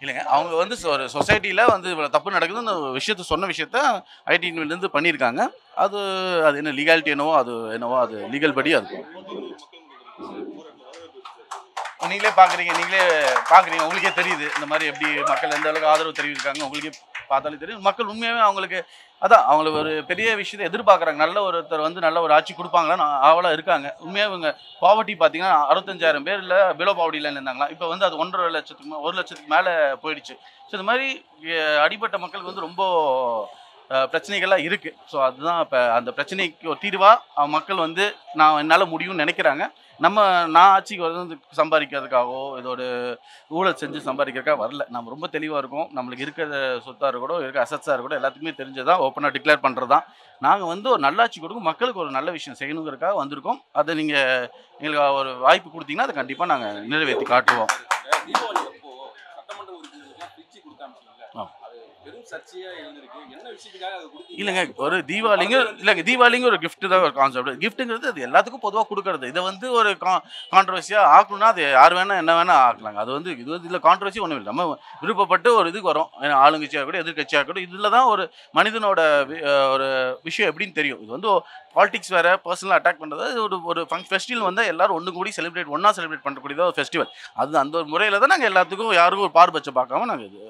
இல்லைங்க, அவங்க வந்து ஒரு சொசைட்டியில் வந்து இவ்வளோ தப்பு நடக்குதுன்னு விஷயத்த சொன்ன விஷயத்த ஐடிலேருந்து பண்ணியிருக்காங்க. அது என்ன லீகாலிட்டி என்னவோ அது லீகல் படி அது நீங்களே பார்க்குறீங்க உங்களுக்கே தெரியுது இந்த மாதிரி எப்படி மக்கள் எந்த அளவுக்கு ஆதரவு தெரிவிக்காங்க. உங்களுக்கே பார்த்தாலே தெரியும். மக்கள் உண்மையாகவே அவங்களுக்கு அவங்களுக்கு ஒரு பெரிய விஷயத்தை எதிர்பார்க்குறாங்க. நல்ல ஒரு ஆட்சி கொடுப்பாங்களான்னு ஆவலாக இருக்காங்க. உண்மையாக இவங்க பாவர்ட்டி பார்த்தீங்கன்னா 65,000 பேரில் பிலோ பாவர்ட்டி லைன் இருந்தாங்களா, இப்போ வந்து அது 1.5 லட்சத்துக்கு 1 லட்சத்துக்கு மேலே போயிடுச்சு. ஸோ இந்த மாதிரி அடிப்பட்ட மக்களுக்கு வந்து ரொம்ப பிரச்சனைகள்லாம் இருக்குது. ஸோ அதுதான் இப்போ அந்த பிரச்சனைக்கு ஒரு தீர்வாக மக்கள் வந்து என்னால் முடியும்னு நினைக்கிறாங்க. நான் ஆட்சிக்கு வந்து சம்பாதிக்கிறதுக்காகவோ இதோட ஊழல் செஞ்சு சம்பாதிக்கிறதுக்காக வரல. நம்ம ரொம்ப தெளிவாக இருக்கோம். நம்மளுக்கு இருக்கிற சொத்தாக இருக்கட்டும், இருக்கிற அசட்ஸாக இருக்கட்டும், எல்லாத்துக்குமே தெரிஞ்சதான் ஓப்பனாக டிக்ளேர் பண்ணுறது தான். நாங்கள் வந்து ஒரு நல்லாட்சி கொடுக்கும், மக்களுக்கு ஒரு நல்ல விஷயம் செய்யணுங்கிறதுக்காக வந்திருக்கோம். அதை நீங்கள் எங்களுக்கு ஒரு வாய்ப்பு கொடுத்தீங்கன்னா அதை கண்டிப்பாக நாங்கள் நிறைவேற்றி காட்டுவோம். இல்லைங்க, ஒரு தீபாவளிங்க ஒரு கிஃப்ட் தான் ஒரு கான்செப்ட். கிஃப்ட்டுங்கிறது அது எல்லாத்துக்கும் பொதுவாக கொடுக்கறது. இதை வந்து ஒரு கான்ட்ரவர்சியாக ஆக்கணும்னா அது யார் வேணால் என்ன வேணால் ஆக்கலாங்க. அது வந்து இது இதில் கான்ட்ரவர்சி ஒன்றும் இல்லை. நம்ம விருப்பப்பட்டு ஒரு இதுக்கு வரோம், ஆளுங்கட்சியாக இருக்கட்டும் எதிர்கட்சியாக இருக்கட்டும், இதில் தான் ஒரு மனிதனோட ஒரு விஷயம் எப்படின்னு தெரியும். இது வந்து பாலிடிக்ஸ் வேறு, பர்சனலாக அட்டாக் பண்ணுறது. ஒரு ஃபெஸ்டிவல் வந்து எல்லாரும் ஒன்று கூடி ஒன்றா செலிப்ரேட் பண்ணக்கூடியதாக ஒரு ஃபெஸ்டிவல். அது அந்த ஒரு முறையில் தான் நாங்கள் எல்லாத்துக்கும் யாருக்கும் ஒரு பாரபட்சம் பார்க்காம நாங்கள் இது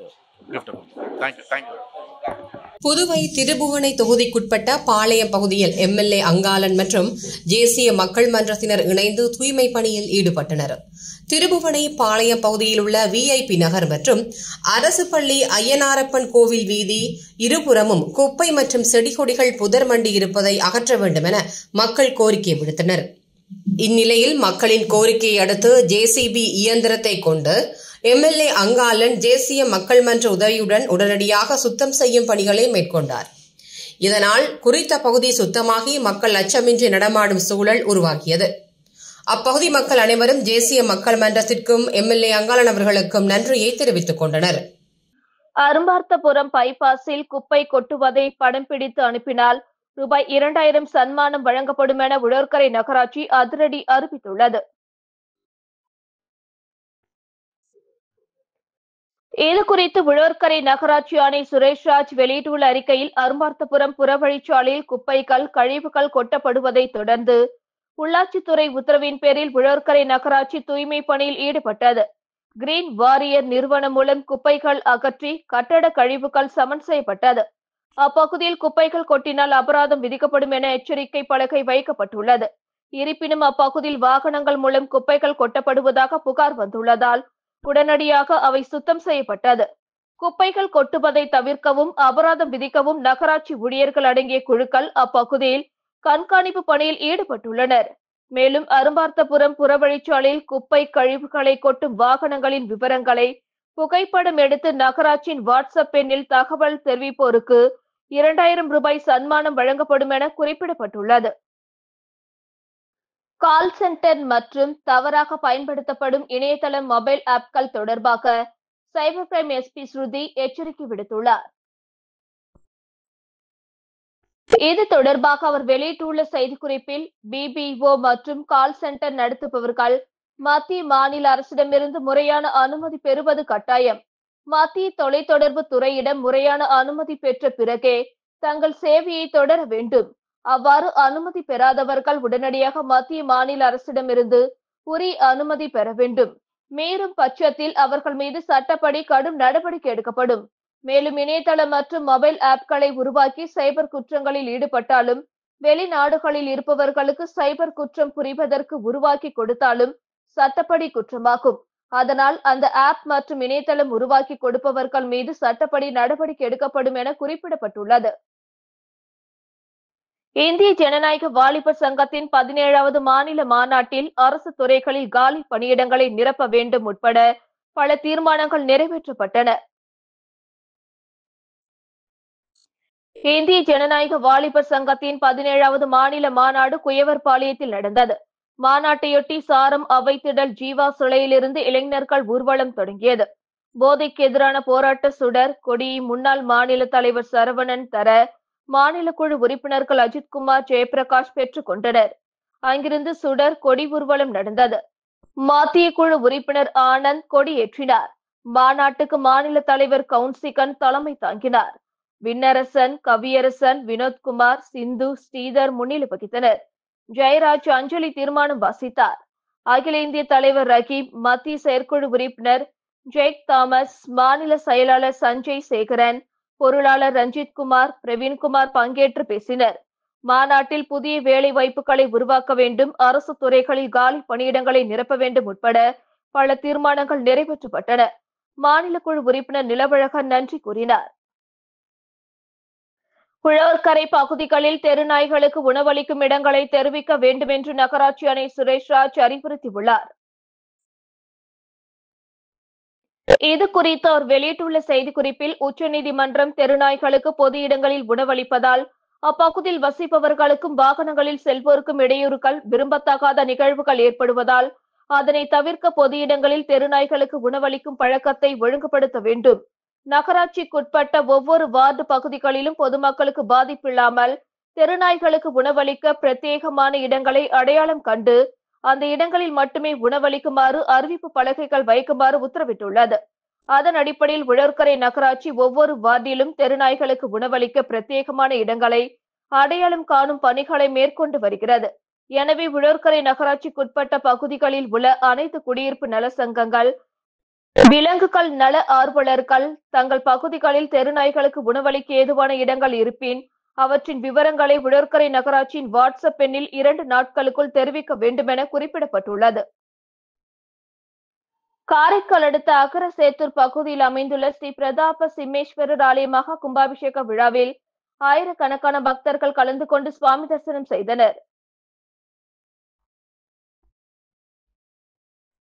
கிஃப்ட் பண்ணுறோம். தேங்க்யூ. புதுவை திருபுவனை தொகுதிக்குட்பட்ட பாளையம் பகுதியில் எம்எல்ஏ அங்காளன் மற்றும் தேசிய மக்கள் மன்றத்தினர் இணைந்து தூய்மை பணியில் ஈடுபட்டனர். திருபுவனை பாளையம் பகுதியில் உள்ள விஐபி நகர் மற்றும் அரசு பள்ளி ஐயனாரப்பன் கோவில் வீதி இருபுறமும் குப்பை மற்றும் செடிகொடிகள் புதர் மண்டி இருப்பதை அகற்ற வேண்டும் என மக்கள் கோரிக்கை விடுத்தனர். இந்நிலையில் மக்களின் கோரிக்கையை அடுத்து ஜேசிபி இயந்திரத்தை கொண்டு எம்எல்ஏ அங்காளன் தேசிய மக்கள் மன்ற உதவியுடன் உடனடியாக சுத்தம் செய்யும் பணிகளை மேற்கொண்டார். இதனால் குறித்த பகுதி சுத்தமாகி மக்கள் அச்சமின்றி நடமாடும் சூழல் உருவாகியது. அப்பகுதி மக்கள் அனைவரும் தேசிய மக்கள் மன்றத்திற்கும் எம்எல்ஏ அங்காளன் அவர்களுக்கும் நன்றியை தெரிவித்துக் கொண்டனர். அரும்பார்த்தபுரம் பைபாஸில் குப்பை கொட்டுவதை படம் பிடித்து அனுப்பினால் ரூபாய் 2000 சன்மானம் வழங்கப்படும் என உழவர்கரை நகராட்சி அதிரடி அறிவித்துள்ளது. இது குறித்து உழவர்கரை நகராட்சி ஆணையர் சுரேஷ்ராஜ் வெளியிட்டுள்ள அறிக்கையில், அரும்பார்த்தபுரம் புறவழிச்சாலையில் குப்பைகள், கழிவுகள் கொட்டப்படுவதை தொடர்ந்து உள்ளாட்சித்துறை உத்தரவின் பேரில் உழவர்கரை நகராட்சி தூய்மை பணியில் ஈடுபட்டது. கிரீன் வாரியர் நிறுவனம் மூலம் குப்பைகள் அகற்றி கட்டட கழிவுகள் சமன் செய்யப்பட்டது. அப்பகுதியில் குப்பைகள் கொட்டினால் அபராதம் விதிக்கப்படும் என எச்சரிக்கை பலகை வைக்கப்பட்டுள்ளது. இருப்பினும் அப்பகுதியில் வாகனங்கள் மூலம் குப்பைகள் கொட்டப்படுவதாக புகார் வந்துள்ளதால் உடனடியாக அவை சுத்தம் செய்யப்பட்டது. குப்பைகள் கொட்டுவதை தவிர்க்கவும் அபராதம் விதிக்கவும் நகராட்சி ஊழியர்கள் அடங்கிய குழுக்கள் அப்பகுதியில் கண்காணிப்பு பணியில் ஈடுபட்டுள்ளனர். மேலும் அரும்பார்த்தபுரம் புறவழிச்சாலையில் குப்பை கழிவுகளை கொட்டும் வாகனங்களின் விவரங்களை புகைப்படம் எடுத்து நகராட்சியின் வாட்ஸ்அப் எண்ணில் தகவல் தெரிவிப்போருக்கு 2000 ரூபாய் சன்மானம் வழங்கப்படும் என குறிப்பிடப்பட்டுள்ளது. கால் சென்டர் மற்றும் தவறாக பயன்படுத்தப்படும் இணையதள மொபைல் ஆப்கள் தொடர்பாக சைபர் கிரைம் எஸ்பி ஸ்ருதி எச்சரிக்கை விடுத்துள்ளார். இது தொடர்பாக அவர் வெளியிட்டுள்ள செய்திக்குறிப்பில், பிபிஓ மற்றும் கால் சென்டர் நடத்துபவர்கள் மத்திய மாநில அரசிடமிருந்து முறையான அனுமதி பெறுவது கட்டாயம். மத்திய தொலைத்தொடர்பு துறையிடம் முறையான அனுமதி பெற்ற பிறகே தங்கள் சேவையை தொடர வேண்டும். அவ்வாறு அனுமதி பெறாதவர்கள் உடனடியாக மத்திய மாநில அரசிடமிருந்து உரிய அனுமதி பெற வேண்டும். மீறும் பட்சத்தில் அவர்கள் மீது சட்டப்படி கடும் நடவடிக்கை எடுக்கப்படும். மேலும் இணையதள மற்றும் மொபைல் ஆப்களை உருவாக்கி சைபர் குற்றங்களில் ஈடுபட்டாலும், வெளிநாடுகளில் இருப்பவர்களுக்கு சைபர் குற்றம் புரிவதற்கு உருவாக்கி கொடுத்தாலும் சட்டப்படி குற்றமாகும். அதனால் அந்த ஆப் மற்றும் இணையதளம் உருவாக்கி கொடுப்பவர்கள் மீது சட்டப்படி நடவடிக்கை எடுக்கப்படும் என குறிப்பிடப்பட்டுள்ளது. இந்திய ஜனநாயக வாலிபர் சங்கத்தின் 17வது மாநில மாநாட்டில் அரசு துறைகளில் காலி பணியிடங்களை நிரப்ப வேண்டும் உட்பட பல தீர்மானங்கள் நிறைவேற்றப்பட்டன. இந்திய ஜனநாயக வாலிபர் சங்கத்தின் 17வது மாநில மாநாடு குயவர்பாளையத்தில் நடந்தது. மாநாட்டையொட்டி சாரம் அவைத்திடல் ஜீவா சிலையிலிருந்து இளைஞர்கள் ஊர்வலம் தொடங்கியது. போதைக்கு எதிரான போராட்ட சுடர் கொடியை முன்னாள் மாநில தலைவர் சரவணன் தர மாநில குழு உறுப்பினர்கள் அஜித்குமார், ஜெயபிரகாஷ் பெற்றுக் கொண்டனர். அங்கிருந்து சுடர் கொடி ஊர்வலம் நடந்தது. மத்திய குழு உறுப்பினர் ஆனந்த் கொடியேற்றினார். மாநாட்டுக்கு மாநில தலைவர் கவுன்சிகன் தலைமை தாங்கினார். விண்ணரசன், கவியரசன், வினோத்குமார், சிந்து, ஸ்ரீதர் முன்னிலை வகித்தனர். ஜெயராஜ் அஞ்சலி தீர்மானம் வாசித்தார். அகில இந்திய தலைவர் ரஹீம், மத்திய செயற்குழு உறுப்பினர் ஜெய்க் தாமஸ், மாநில செயலாளர் சஞ்சய் சேகரன், பொருளாளர் ரஞ்சித்குமார், பிரவீன்குமார் பங்கேற்று பேசினர். மாநாட்டில் புதிய வேலை வாய்ப்புகளை உருவாக்க வேண்டும், அரசு துறைகளில் காலி பணியிடங்களை நிரப்ப வேண்டும் உட்பட பல தீர்மானங்கள் நிறைவேற்றப்பட்டன. மாநில குழு உறுப்பினர் நிலவழகன் நன்றி கூறினார். உழவர்கரை பகுதிகளில் தெருநாய்களுக்கு உணவளிக்கும் இடங்களை தெரிவிக்க வேண்டும் என்று நகராட்சி ஆணையர் சுரேஷ்ராஜ் அறிவுறுத்தியுள்ளார். இது குறித்து அவர் வெளியிட்டுள்ள செய்திக்குறிப்பில், உச்சநீதிமன்றம் தெருநாய்களுக்கு பொது இடங்களில் உணவளிப்பதால் அப்பகுதியில் வசிப்பவர்களுக்கும் வாகனங்களில் செல்வோருக்கும் இடையூறுகள், விரும்பத்தகாத நிகழ்வுகள் ஏற்படுவதால் அதனை தவிர்க்க பொது இடங்களில் தெருநாய்களுக்கு உணவளிக்கும் பழக்கத்தை ஒழுங்குபடுத்த வேண்டும். நகராட்சிக்குட்பட்ட ஒவ்வொரு வார்டு பகுதிகளிலும் பொதுமக்களுக்கு பாதிப்பில்லாமல் தெருநாய்களுக்கு உணவளிக்க பிரத்யேகமான இடங்களை அடையாளம் கண்டு அந்த இடங்களில் மட்டுமே உணவளிக்குமாறு அறிவிப்பு பலகைகள் வைக்குமாறு உத்தரவிட்டுள்ளது. அதன் அடிப்படையில் உழவர்கரை நகராட்சி ஒவ்வொரு வார்டிலும் தெருநாய்களுக்கு உணவளிக்க பிரத்யேகமான இடங்களை அடையாளம் காணும் பணிகளை மேற்கொண்டு வருகிறது. எனவே உழவர்கரை நகராட்சிக்குட்பட்ட பகுதிகளில் உள்ள அனைத்து குடியிருப்பு நல சங்கங்கள், விலங்குகள் நல ஆர்வலர்கள் தங்கள் பகுதிகளில் தெருநாய்களுக்கு உணவளிக்க ஏதுவான இடங்கள் இருப்பின் அவற்றின் விவரங்களை உழவர்கரை நகராட்சியின் வாட்ஸ்அப் எண்ணில் 2 நாட்களுக்குள் தெரிவிக்க வேண்டும் என குறிப்பிடப்பட்டுள்ளது. காரைக்கால் அடுத்த அகரசேத்தூர் பகுதியில் அமைந்துள்ள ஸ்ரீ பிரதாப சிம்மேஸ்வரர் ஆலய மகா கும்பாபிஷேக விழாவில் ஆயிரக்கணக்கான பக்தர்கள் கலந்து கொண்டு சுவாமி தரிசனம் செய்தனர்.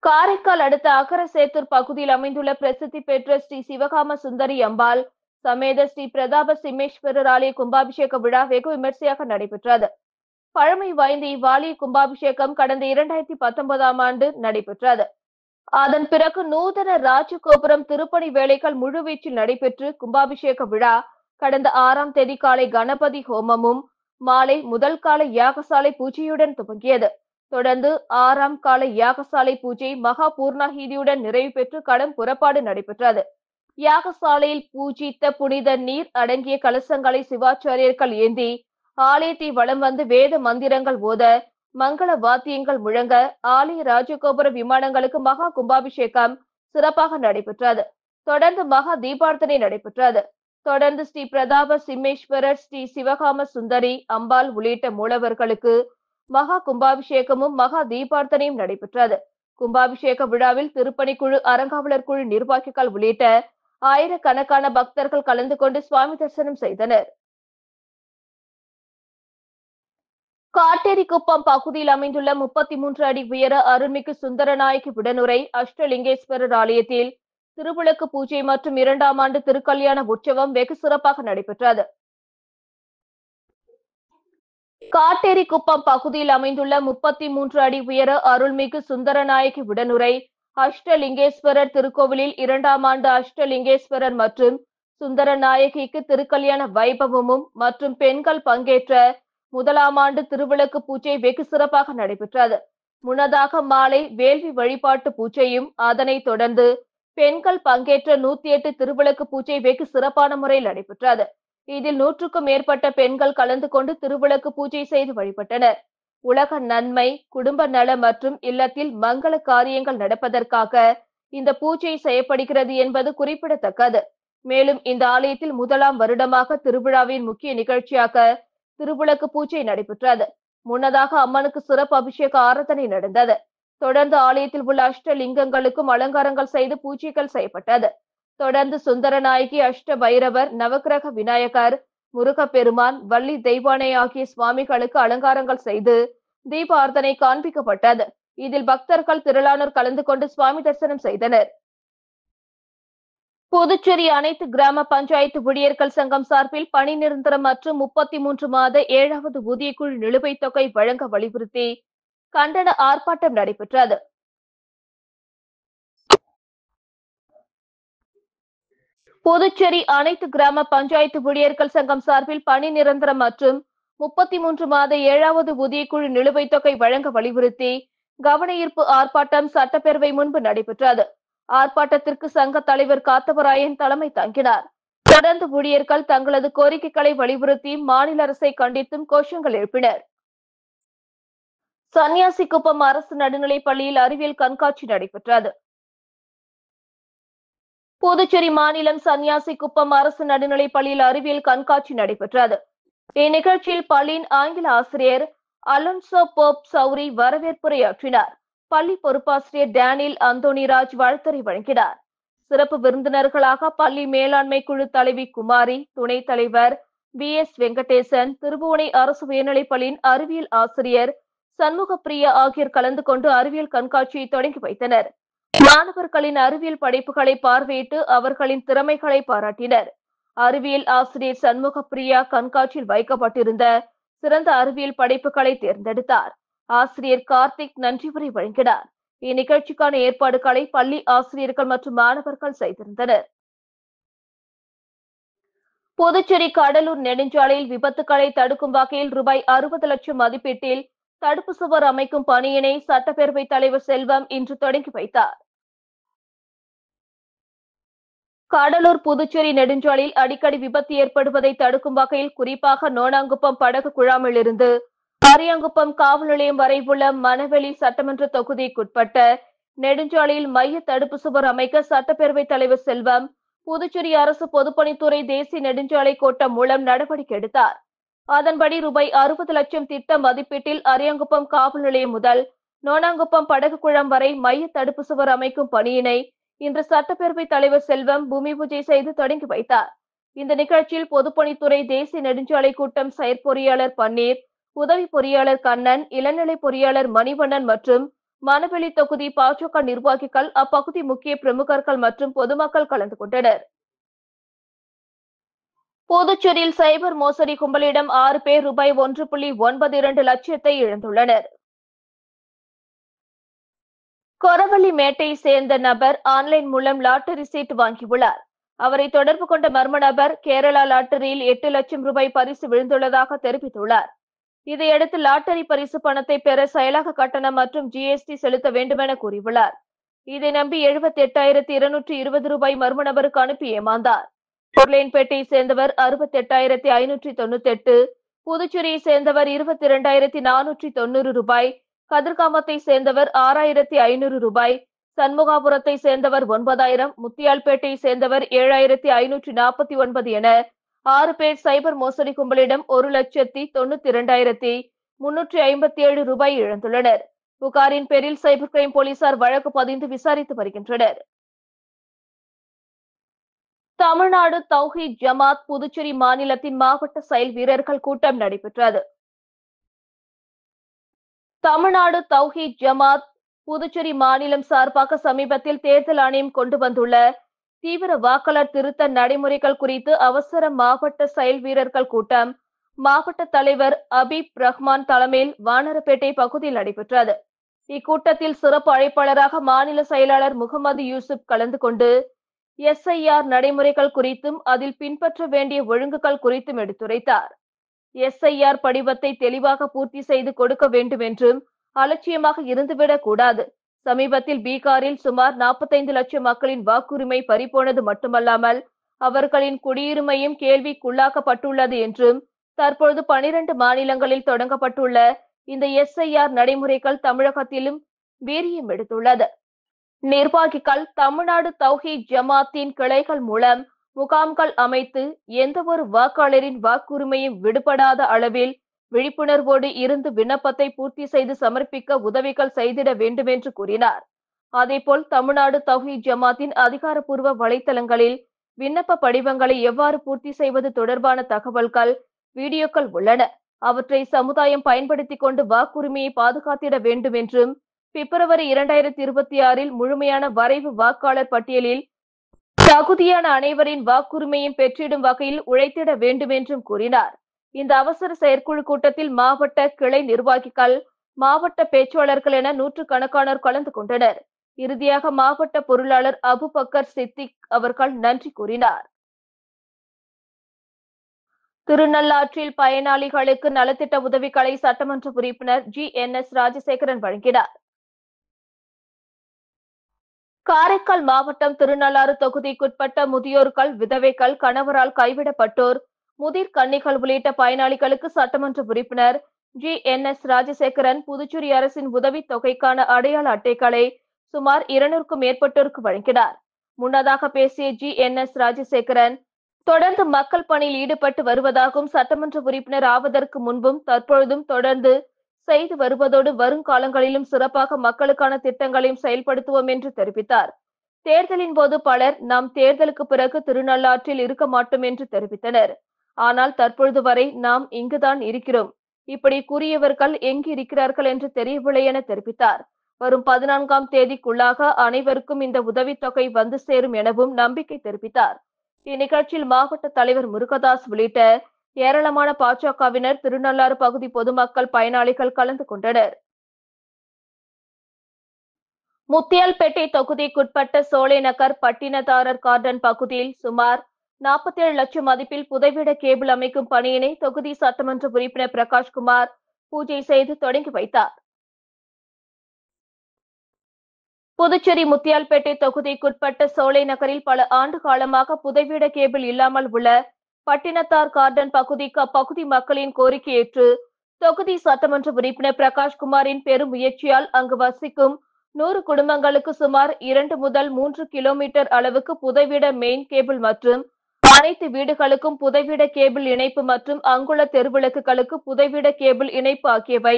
காரைக்கால் அடுத்த அகரசேத்தூர் பகுதியில் அமைந்துள்ள பிரசித்தி பெற்ற ஸ்ரீ சிவகாம சுந்தரி அம்பாள் சமேத ஸ்ரீ பிரதாப சிம்மேஸ்வரர் ஆலய கும்பாபிஷேக விழா வெகு விமர்சையாக நடைபெற்றது. பழமை வாய்ந்த இவ்வாலய கும்பாபிஷேகம் கடந்த 2019ஆம் ஆண்டு நடைபெற்றது. அதன் பிறகு நூதன ராஜகோபுரம் திருப்பணி வேலைகள் முழுவீச்சில் நடைபெற்று கும்பாபிஷேக விழா கடந்த 6ஆம் தேதி காலை கணபதி ஹோமமும் மாலை முதல் கால யாகசாலை பூஜையுடன் துவங்கியது. தொடர்ந்து 6ஆம் கால யாகசாலை பூஜை மகா பூர்ணாகிதியுடன் நிறைவு பெற்று கடம் புறப்பாடு நடைபெற்றது. யாகசாலையில் பூஜித்த புனித நீர் அடங்கிய கலசங்களை சிவாச்சாரியர்கள் ஏந்தி ஆலயத்தை வலம் வந்து வேத மந்திரங்கள் ஓத மங்கள வாத்தியங்கள் முழங்க ஆலய ராஜகோபுர விமானங்களுக்கு மகா கும்பாபிஷேகம் சிறப்பாக நடைபெற்றது. தொடர்ந்து மகா தீபார்த்தனை நடைபெற்றது. தொடர்ந்து ஸ்ரீ பிரதாப சிம்மேஸ்வரர், ஸ்ரீ சிவகாம சுந்தரி அம்பாள் உள்ளிட்ட மூலவர்களுக்கு மகா கும்பாபிஷேகமும் மகா தீபார்த்தனையும் நடைபெற்றது. கும்பாபிஷேக விழாவில் திருப்பணிக்குழு, அறங்காவலர் குழு நிர்வாகிகள் உள்ளிட்ட ஆயிரக்கணக்கான பக்தர்கள் கலந்து கொண்டு சுவாமி தரிசனம் செய்தனர். காட்டேரிக்குப்பம் பகுதியில் அமைந்துள்ள 33 அடி உயர அருள்மிகு சுந்தரநாயகி விடனுரை அஷ்டலிங்கேஸ்வரர் ஆலயத்தில் திருவிளக்கு பூஜை மற்றும் 2ஆம் ஆண்டு திருக்கல்யாண உற்சவம் வெகு சிறப்பாக நடைபெற்றது. காட்டேரிக்குப்பம் பகுதியில் அமைந்துள்ள 33 அடி உயர அருள்மிகு சுந்தரநாயகி விடனுரை அஷ்டலிங்கேஸ்வரர் திருக்கோவிலில் 2ஆம் ஆண்டு அஷ்டலிங்கேஸ்வரர் மற்றும் சுந்தரநாயகிக்கு திருக்கல்யாண வைபவமும் மற்றும் பெண்கள் பங்கேற்ற 1ஆம் ஆண்டு திருவிளக்கு பூஜை வெகு சிறப்பாக நடைபெற்றது. முன்னதாக மாலை வேள்வி வழிபாட்டு பூஜையும், அதனைத் தொடர்ந்து பெண்கள் பங்கேற்ற 108 திருவிளக்கு பூஜை வெகு சிறப்பான முறையில் நடைபெற்றது. இதில் 100க்கும் மேற்பட்ட பெண்கள் கலந்து கொண்டு திருவிளக்கு பூஜை செய்து வழிபட்டனர். உலக நன்மை, குடும்ப நல மற்றும் இல்லத்தில் மங்கள காரியங்கள் நடப்பதற்காக இந்த பூஜை செய்யப்படுகிறது என்பது குறிப்பிடத்தக்கது. மேலும் இந்த ஆலயத்தில் 1ஆம் வருடமாக திருவிழாவின் முக்கிய நிகழ்ச்சியாக திருவிளக்கு பூஜை நடைபெற்றது. முன்னதாக அம்மனுக்கு சிறப்பு அபிஷேக ஆராதனை நடந்தது. தொடர்ந்து ஆலயத்தில் உள்ள அஷ்டலிங்கங்களுக்கும் அலங்காரங்கள் செய்து பூஜைகள் செய்யப்பட்டது. தொடர்ந்து சுந்தரநாயகி, அஷ்ட பைரவர், நவக்கிரக விநாயகர், முருகப்பெருமான், வள்ளி தெய்வானை ஆகிய சுவாமிகளுக்கு அலங்காரங்கள் செய்து தீபார்த்தனை காண்பிக்கப்பட்டது. இதில் பக்தர்கள் திரளானோர் கலந்து கொண்டு சுவாமி தரிசனம் செய்தனர். புதுச்சேரி அனைத்து கிராம பஞ்சாயத்து ஊழியர்கள் சங்கம் சார்பில் பணி நிரந்தரம் மற்றும் 33 மாத 7வது ஊதியக்குழு நிலுவைத் தொகை வழங்க வலியுறுத்தி கண்டன ஆர்ப்பாட்டம் நடைபெற்றது. புதுச்சேரி அனைத்து கிராம பஞ்சாயத்து ஊழியர்கள் சங்கம் சார்பில் பணி நிரந்தரம் மற்றும் 33 மாத 7வது ஊதியக்குழு நிலுவைத் தொகை வழங்க வலியுறுத்தி கவன ஈர்ப்பு ஆர்ப்பாட்டம் சட்டப்பேரவை முன்பு நடைபெற்றது. ஆர்ப்பாட்டத்திற்கு சங்க தலைவர் காத்தவராயன் தலைமை தாங்கினார். தொடர்ந்து ஊழியர்கள் தங்களது கோரிக்கைகளை வலியுறுத்தி மாநில அரசை கண்டித்தும் கோஷங்கள் எழுப்பினர். சன்னியாசிக்குப்பம் அரசு நடுநிலைப் பள்ளியில் அறிவியல் கண்காட்சி நடைபெற்றது. புதுச்சேரி மாநிலம் சன்னியாசிக்குப்பம் அரசு நடுநிலைப் பள்ளியில் அறிவியல் கண்காட்சி நடைபெற்றது. இந்நிகழ்ச்சியில் பள்ளியின் ஆங்கில ஆசிரியர் அலோன்சோ போப் சௌரி வரவேற்புரையாற்றினார். பள்ளி பொறுப்பாசிரியர் டேனியல் அந்தோனிராஜ் வாழ்த்துரை வழங்கினார். சிறப்பு விருந்தினர்களாக பள்ளி மேலாண்மை குழு தலைவி குமாரி, துணைத் தலைவர் BS வெங்கடேசன், திருபுவனை அரசு உயர்நிலைப் பள்ளியின் அறிவியல் ஆசிரியர் சண்முகப்பிரியா ஆகியோர் கலந்து கொண்டு அறிவியல் கண்காட்சியை தொடங்கி வைத்தனர். மாணவர்களின் அறிவியல் படைப்புகளை பார்வையிட்டு அவர்களின் திறமைகளை பாராட்டினர். அறிவியல் ஆசிரியர் சண்முகப்பிரியா கண்காட்சியில் வைக்கப்பட்டிருந்த சிறந்த அறிவியல் படைப்புகளை தேர்ந்தெடுத்தார். ஆசிரியர் கார்த்திக் நன்றி உரை வழங்கினார். இந்நிகழ்ச்சிக்கான ஏற்பாடுகளை பள்ளி ஆசிரியர்கள் மற்றும் மாணவர்கள் செய்திருந்தனர். புதுச்சேரி கடலூர் நெடுஞ்சாலையில் விபத்துக்களை தடுக்கும் வகையில் ரூபாய் 60 லட்சம் மதிப்பீட்டில் தடுப்பு சுவர் அமைக்கும் பணியினை சட்டப்பேரவைத் தலைவர் செல்வம் இன்று தொடங்கி வைத்தார். கடலூர் புதுச்சேரி நெடுஞ்சாலையில் அடிக்கடி விபத்து ஏற்படுவதை தடுக்கும் வகையில் குறிப்பாக நோனாங்குப்பம் படகு குழாமிலிருந்து அரியாங்குப்பம் காவல் நிலையம் வரை உள்ள மணவெளி சட்டமன்ற தொகுதிக்குட்பட்ட நெடுஞ்சாலையில் மைய தடுப்பு சுவர் அமைக்க சட்டப்பேரவைத் தலைவர் செல்வம் புதுச்சேரி அரசு பொதுப்பணித்துறை தேசிய நெடுஞ்சாலை கோட்டம் மூலம் நடவடிக்கை எடுத்தார். அதன்படி ரூபாய் 60 லட்சம் திட்ட மதிப்பீட்டில் அரியாங்குப்பம் காவல் நிலையம் முதல் நோனாங்குப்பம் படகு குழாம் வரை மைய தடுப்பு சுவர் அமைக்கும் பணியினை இன்று சட்டப்பேரவைத் தலைவர் செல்வம் பூமி பூஜை செய்து தொடங்கி வைத்தார். இந்த நிகழ்ச்சியில் பொதுப்பணித்துறை தேசிய நெடுஞ்சாலை கூட்டம் செயற்பொறியாளர் பன்னீர், உதவி பொறியாளர் கண்ணன், இளநிலை பொறியாளர் மணிவண்ணன் மற்றும் மணவெளி தொகுதி பாஜக நிர்வாகிகள், அப்பகுதி முக்கிய பிரமுகர்கள் மற்றும் பொதுமக்கள் கலந்து கொண்டனர். புதுச்சேரியில் சைபர் மோசடி கும்பலிடம் 6 பேர் ரூபாய் 1.92 லட்சத்தை இழந்துள்ளனர். கொரவள்ளி மேட்டை சேர்ந்த நபர் ஆன்லைன் மூலம் லாட்டரி சீட்டு வாங்கியுள்ளார். அவரை தொடர்பு கொண்ட மர்ம நபர் கேரளா லாட்டரியில் 8 லட்சம் ரூபாய் பரிசு விழுந்துள்ளதாக தெரிவித்துள்ளார். இதையடுத்து லாட்டரி பரிசு பணத்தை பெற செயலாக்க கட்டணம் மற்றும் GST செலுத்த வேண்டுமென கூறியுள்ளார். இதை நம்பி 78,220 ரூபாய் மர்ம நபருக்கு அனுப்பி ஏமாந்தார். பொருளைன்பேட்டையை சேர்ந்தவர் 68,598, புதுச்சேரியை சேர்ந்தவர் 22,490 ரூபாய், கதிர்காமத்தை சேர்ந்தவர் 6,500 ரூபாய், சண்முகாபுரத்தை சேர்ந்தவர் 9,000, முத்தியால்பேட்டையை சேர்ந்தவர் 7,549 என 6 பேர் சைபர் மோசடி கும்பலிடம் 1,92,357 ரூபாய் இழந்துள்ளனர். புகாரின் பேரில் சைபர் கிரைம் போலீசார் வழக்கு பதிந்து விசாரித்து வருகின்றனர். தமிழ்நாடு தௌஹீத் ஜமாத் புதுச்சேரி மாநிலத்தின் மாவட்ட செயல் வீரர்கள் கூட்டம் நடைபெற்றது. தமிழ்நாடு தௌஹீத் ஜமாத் புதுச்சேரி மாநிலம் சார்பாக சமீபத்தில் தேர்தல் ஆணையம் கொண்டு வந்துள்ள தீவிர வாக்காளர் திருத்த நடைமுறைகள் குறித்து அவசர மாவட்ட செயல் வீரர்கள் கூட்டம் மாவட்ட தலைவர் அபீப் ரஹ்மான் தலைமையில் வானரப்பேட்டை பகுதியில் நடைபெற்றது. இக்கூட்டத்தில் சிறப்பு அழைப்பாளராக மாநில செயலாளர் முகமது யூசுப் கலந்து கொண்டு SIR நடைமுறைகள் குறித்தும் அதில் பின்பற்ற வேண்டிய ஒழுங்குகள் குறித்தும் எடுத்துரைத்தார். SIR படிவத்தை தெளிவாக பூர்த்தி செய்து கொடுக்க வேண்டும் என்றும் அலட்சியமாக இருந்துவிடக் கூடாது. சமீபத்தில் பீகாரில் சுமார் 45 லட்சம் மக்களின் வாக்குரிமை பறிபோனது மட்டுமல்லாமல் அவர்களின் குடியுரிமையும் கேள்விக்குள்ளாக்கப்பட்டுள்ளது என்றும் தற்பொழுது 12 மாநிலங்களில் தொடங்கப்பட்டுள்ள இந்த SIR நடைமுறைகள் தமிழகத்திலும் வீரியம் எடுத்துள்ளது. நிர்வாகிகள் தமிழ்நாடு தௌஹீத் ஜமாத்தின் கிளைகள் மூலம் முகாம்கள் அமைத்து எந்த ஒரு வாக்காளரின் வாக்குரிமையும் விடுபடாத அளவில் விழிப்புணர்வோடு இருந்து விண்ணப்பத்தை பூர்த்தி செய்து சமர்ப்பிக்க உதவிகள் செய்திட வேண்டும் என்று கூறினார். அதேபோல் தமிழ்நாடு தௌஹீத் ஜமாத்தின் அதிகாரப்பூர்வ வலைத்தளங்களில் விண்ணப்ப படிவங்களை எவ்வாறு பூர்த்தி செய்வது தொடர்பான தகவல்கள், வீடியோக்கள் உள்ளன. அவற்றை சமுதாயம் பயன்படுத்திக் கொண்டு வாக்குரிமையை பாதுகாத்திட வேண்டும் என்றும் பிப்ரவரி 2026 முழுமையான வரைவு வாக்காளர் பட்டியலில் தகுதியான அனைவரின் வாக்குரிமையும் பெற்றிடும் வகையில் உழைத்திட வேண்டும் என்றும் கூறினார். இந்த அவசர செயற்குழு கூட்டத்தில் மாவட்ட கிளை நிர்வாகிகள், மாவட்ட பேச்சாளர்கள் என நூற்றுக்கணக்கானோர் கலந்து கொண்டனர். இறுதியாக மாவட்ட பொருளாளர் அபுபக்கர் சித்திக் அவர்கள் நன்றி கூறினார். திருநள்ளாற்றில் பயனாளிகளுக்கு நலத்திட்ட உதவிகளை சட்டமன்ற உறுப்பினர் GNS ராஜசேகரன் வழங்கினார். காரைக்கால் மாவட்டம் திருநள்ளாறு தொகுதிக்குட்பட்ட முதியோர்கள், விதவைகள், கணவரால் கைவிடப்பட்டோர், முதிர் கன்னிகள் உள்ளிட்ட பயனாளிகளுக்கு சட்டமன்ற உறுப்பினர் GNS ராஜசேகரன் புதுச்சேரி அரசின் உதவித் தொகைக்கான அடையாள அட்டைகளை சுமார் 200க்கும் மேற்பட்டோருக்கு வழங்கினார். முன்னதாக பேசிய GNS ராஜசேகரன் தொடர்ந்து மக்கள் பணியில் ஈடுபட்டு வருவதாகவும் சட்டமன்ற உறுப்பினர் ஆவதற்கு முன்பும் தற்பொழுதும் தொடர்ந்து செய்து வருவதோடு வருங்காலங்களிலும் சிறப்பாக மக்களுக்கான திட்டங்களையும் செயல்படுத்துவோம் என்று தெரிவித்தார். தேர்தலின் போது பலர் நாம் தேர்தலுக்கு பிறகு திருநள்ளாற்றில் இருக்க மாட்டோம் என்று தெரிவித்தனர். ஆனால் தற்பொழுது வரை நாம் இங்குதான் இருக்கிறோம். இப்படி கூறியவர்கள் எங்கு இருக்கிறார்கள் என்று தெரியவில்லை என தெரிவித்தார். வரும் 14ஆம் தேதிக்குள்ளாக அனைவருக்கும் இந்த உதவித்தொகை வந்து சேரும் எனவும் நம்பிக்கை தெரிவித்தார். இந்நிகழ்ச்சியில் மாவட்ட தலைவர் முருகதாஸ் உள்ளிட்ட ஏராளமான பாஜகவினர், திருநள்ளாறு பகுதி பொதுமக்கள், பயனாளிகள் கலந்து கொண்டனர். முத்தியால்பேட்டை தொகுதிக்குட்பட்ட சோலைநகர் பட்டினதாரர் கார்டன் பகுதியில் சுமார் 47 லட்சம் மதிப்பில் புதைவிட கேபிள் அமைக்கும் பணியினை தொகுதி சட்டமன்ற உறுப்பினர் பிரகாஷ்குமார் பூஜை செய்து தொடங்கி வைத்தார். புதுச்சேரி முத்தியால்பேட்டை தொகுதிக்குட்பட்ட சோலைநகரில் பல ஆண்டு காலமாக புதைவிட கேபிள் இல்லாமல் உள்ள பட்டினத்தார் கார்டன் பகுதிக்கு அப்பகுதி மக்களின் கோரிக்கை ஏற்று தொகுதி சட்டமன்ற உறுப்பினர் பிரகாஷ்குமாரின் பெரும் முயற்சியால் அங்கு வசிக்கும் 100 குடும்பங்களுக்கு சுமார் 2 முதல் 3 கிலோமீட்டர் அளவுக்கு புதைவிட மெயின் கேபிள் மற்றும் அனைத்து வீடுகளுக்கும் புதைவிட கேபிள் இணைப்பு மற்றும் அங்குள்ள தெருவிளக்குகளுக்கு புதைவிட கேபிள் இணைப்பு ஆகியவை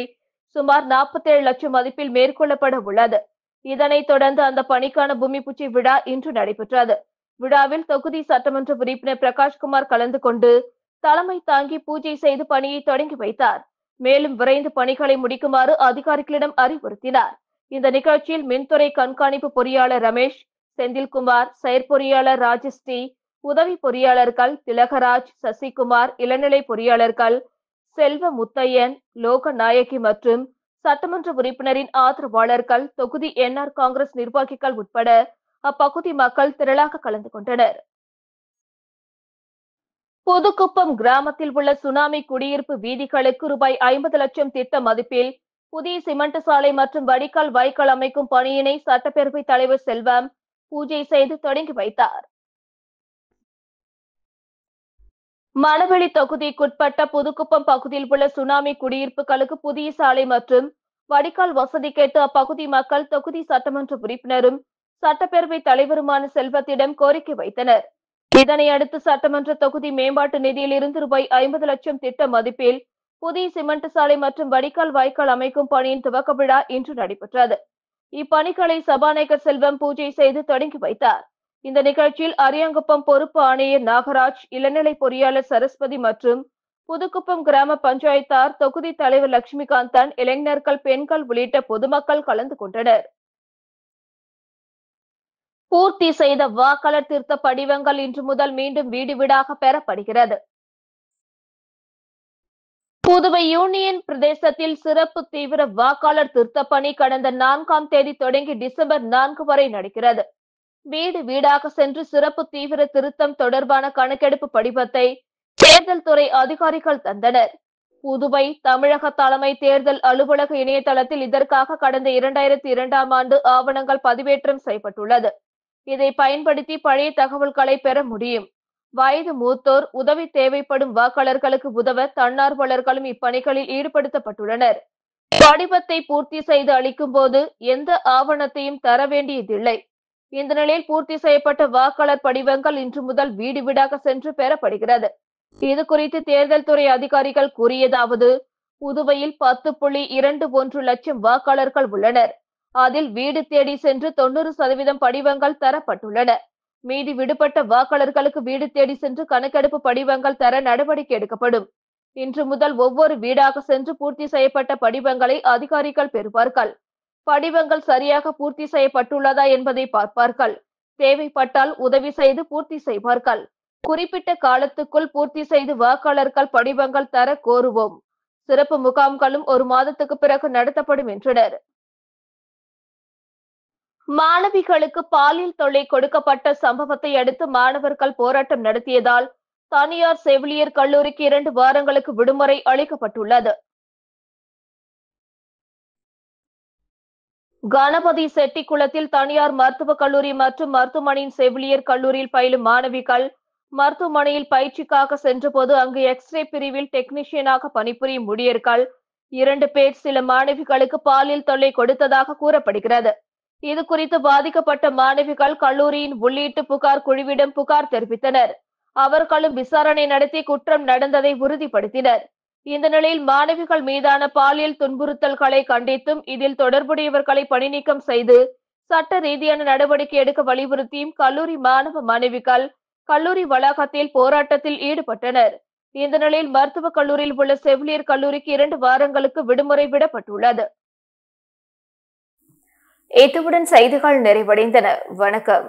சுமார் 47 லட்சம் மதிப்பில் மேற்கொள்ளப்பட உள்ளது. இதனைத் தொடர்ந்து அந்த பணிக்கான பூமி பூஜை விழா இன்று நடைபெற்றது. விழாவில் தொகுதி சட்டமன்ற உறுப்பினர் பிரகாஷ்குமார் கலந்து கொண்டு தலைமை தாங்கி பூஜை செய்து பணியை தொடங்கி வைத்தார். மேலும் விரைந்து பணிகளை முடிக்குமாறு அதிகாரிகளிடம் அறிவுறுத்தினார். இந்த நிகழ்ச்சியில் மின்துறை கண்காணிப்பு பொறியாளர் ரமேஷ், செந்தில்குமார், செயற்பொறியாளர் ராஜஸ்ரீ, உதவி பொறியாளர்கள் திலகராஜ், சசிகுமார், இளநிலை பொறியாளர்கள் செல்வ முத்தையன், லோகநாயகி மற்றும் சட்டமன்ற உறுப்பினரின் ஆதரவாளர்கள், தொகுதி NR காங்கிரஸ் நிர்வாகிகள் உட்பட அப்பகுதி மக்கள் திரளாக கலந்து கொண்டனர். புதுக்குப்பம் கிராமத்தில் உள்ள சுனாமி குடியிருப்பு வீதிகளுக்கு ரூபாய் 50 லட்சம் திட்ட மதிப்பில் புதிய சிமெண்ட் சாலை மற்றும் வடிகால் வாய்க்கால் அமைக்கும் பணியினை சட்டப்பேரவைத் தலைவர் செல்வம் பூஜை செய்து தொடங்கி வைத்தார். மணவெளி தொகுதிக்குட்பட்ட புதுக்குப்பம் பகுதியில் உள்ள சுனாமி குடியிருப்புகளுக்கு புதிய சாலை மற்றும் வடிகால் வசதி கேட்டு அப்பகுதி மக்கள் தொகுதி சட்டமன்ற உறுப்பினரும் சட்டப்பேரவைத் தலைவருமான செல்வத்திடம் கோரிக்கை வைத்தனர். இதனையடுத்து சட்டமன்ற தொகுதி மேம்பாட்டு நிதியில் இருந்து ரூபாய் 50 லட்சம் திட்ட மதிப்பில் புதிய சிமெண்ட் சாலை மற்றும் வடிகால் வாய்க்கால் அமைக்கும் பணியின் துவக்க விழா இன்று நடைபெற்றது. இப்பணிகளை சபாநாயகர் செல்வம் பூஜை செய்து தொடங்கி வைத்தார். இந்த நிகழ்ச்சியில் அரியாங்குப்பம் பொறுப்பு ஆணையர் நாகராஜ், இளநிலை பொறியாளர் சரஸ்வதி மற்றும் புதுக்குப்பம் கிராம பஞ்சாயத்தார், தொகுதி தலைவர் லட்சுமிகாந்தன், இளைஞர்கள், பெண்கள் உள்ளிட்ட பொதுமக்கள் கலந்து கொண்டனர். பூர்த்தி செய்த வாக்காளர் திருத்த படிவங்கள் இன்று முதல் மீண்டும் வீடு வீடாக பெறப்படுகிறது. புதுவை யூனியன் பிரதேசத்தில் சிறப்பு தீவிர வாக்காளர் திருத்த பணி கடந்த 4ஆம் தேதி தொடங்கி டிசம்பர் 4 வரை நடக்கிறது. வீடு வீடாக சென்று சிறப்பு தீவிர திருத்தம் தொடர்பான கணக்கெடுப்பு படிவத்தை தேர்தல் துறை அதிகாரிகள் தந்தனர். புதுவை தமிழக தலைமை தேர்தல் அலுவலக இணையதளத்தில் இதற்காக கடந்த 2002ஆம் ஆண்டு ஆவணங்கள் பதிவேற்றம் செய்யப்பட்டுள்ளது. இதை பயன்படுத்தி பழைய தகவல்களை பெற முடியும். வயது மூத்தோர், உதவி தேவைப்படும் வாக்காளர்களுக்கு உதவ தன்னார்வலர்களும் இப்பணிகளில் ஈடுபடுத்தப்பட்டுள்ளனர். படிவத்தை பூர்த்தி செய்து அளிக்கும் போது எந்த ஆவணத்தையும் தர வேண்டியதில்லை. இந்த நிலையில் பூர்த்தி செய்யப்பட்ட வாக்காளர் படிவங்கள் இன்று முதல் வீடு வீடாக சென்று பெறப்படுகிறது. இது குறித்து தேர்தல் துறை அதிகாரிகள் கூறியதாவது: புதுவையில் 10.21 லட்சம் வாக்காளர்கள் உள்ளனர். அதில் வீடு தேடி சென்று 90% படிவங்கள் தரப்பட்டுள்ளன. மீதி விடுபட்ட வாக்காளர்களுக்கு வீடு தேடி சென்று கணக்கெடுப்பு படிவங்கள் தர நடவடிக்கை எடுக்கப்படும். இன்று முதல் ஒவ்வொரு வீடாக சென்று பூர்த்தி செய்யப்பட்ட படிவங்களை அதிகாரிகள் பெறுவார்கள். படிவங்கள் சரியாக பூர்த்தி செய்யப்பட்டுள்ளதா என்பதை பார்ப்பார்கள். தேவைப்பட்டால் உதவி செய்து பூர்த்தி செய்வார்கள். குறிப்பிட்ட காலத்துக்குள் பூர்த்தி செய்து வாக்காளர்கள் படிவங்கள் தர கோருவோம். சிறப்பு முகாம்களும் 1 மாதத்துக்கு பிறகு நடத்தப்படும் என்றனர். மாணவிகளுக்கு பாலியல் தொல்லை கொடுக்கப்பட்ட சம்பவத்தை அடுத்து மாணவர்கள் போராட்டம் நடத்தியதால் தனியார் செவிலியர் கல்லூரிக்கு 2 வாரங்களுக்கு விடுமுறை அளிக்கப்பட்டுள்ளது. கணபதி செட்டிக்குளத்தில் தனியார் மருத்துவக் கல்லூரி மற்றும் மருத்துவமனையின் செவிலியர் கல்லூரியில் பயிலும் மாணவிகள் மருத்துவமனையில் பயிற்சிக்காக சென்றபோது அங்கு எக்ஸ்ரே பிரிவில் டெக்னீஷியனாக பணிபுரியும் ஊழியர்கள் 2 பேர் சில மாணவிகளுக்கு பாலியல் தொல்லை கொடுத்ததாக கூறப்படுகிறது. இது குறித்து பாதிக்கப்பட்ட மாணவிகள் கல்லூரியின் உள்ளீட்டு புகார் குழுவிடம் புகார் தெரிவித்தனர். அவர்களும் விசாரணை நடத்தி குற்றம் நடந்ததை உறுதிப்படுத்தினர். இந்த நிலையில் மாணவிகள் மீதான பாலியல் துன்புறுத்தல்களை கண்டித்தும் இதில் தொடர்புடையவர்களை பணி நீக்கம் செய்து சட்ட ரீதியான நடவடிக்கை எடுக்க வலியுறுத்தியும் கல்லூரி மாணவ மாணவிகள் கல்லூரி வளாகத்தில் போராட்டத்தில் ஈடுபட்டனர். இந்த நிலையில் மருத்துவக் கல்லூரியில் உள்ள செவிலியர் கல்லூரிக்கு 2 வாரங்களுக்கு விடுமுறை விடப்பட்டுள்ளது. இத்துடன் செய்திகள் நிறைவடைந்தன. வணக்கம்.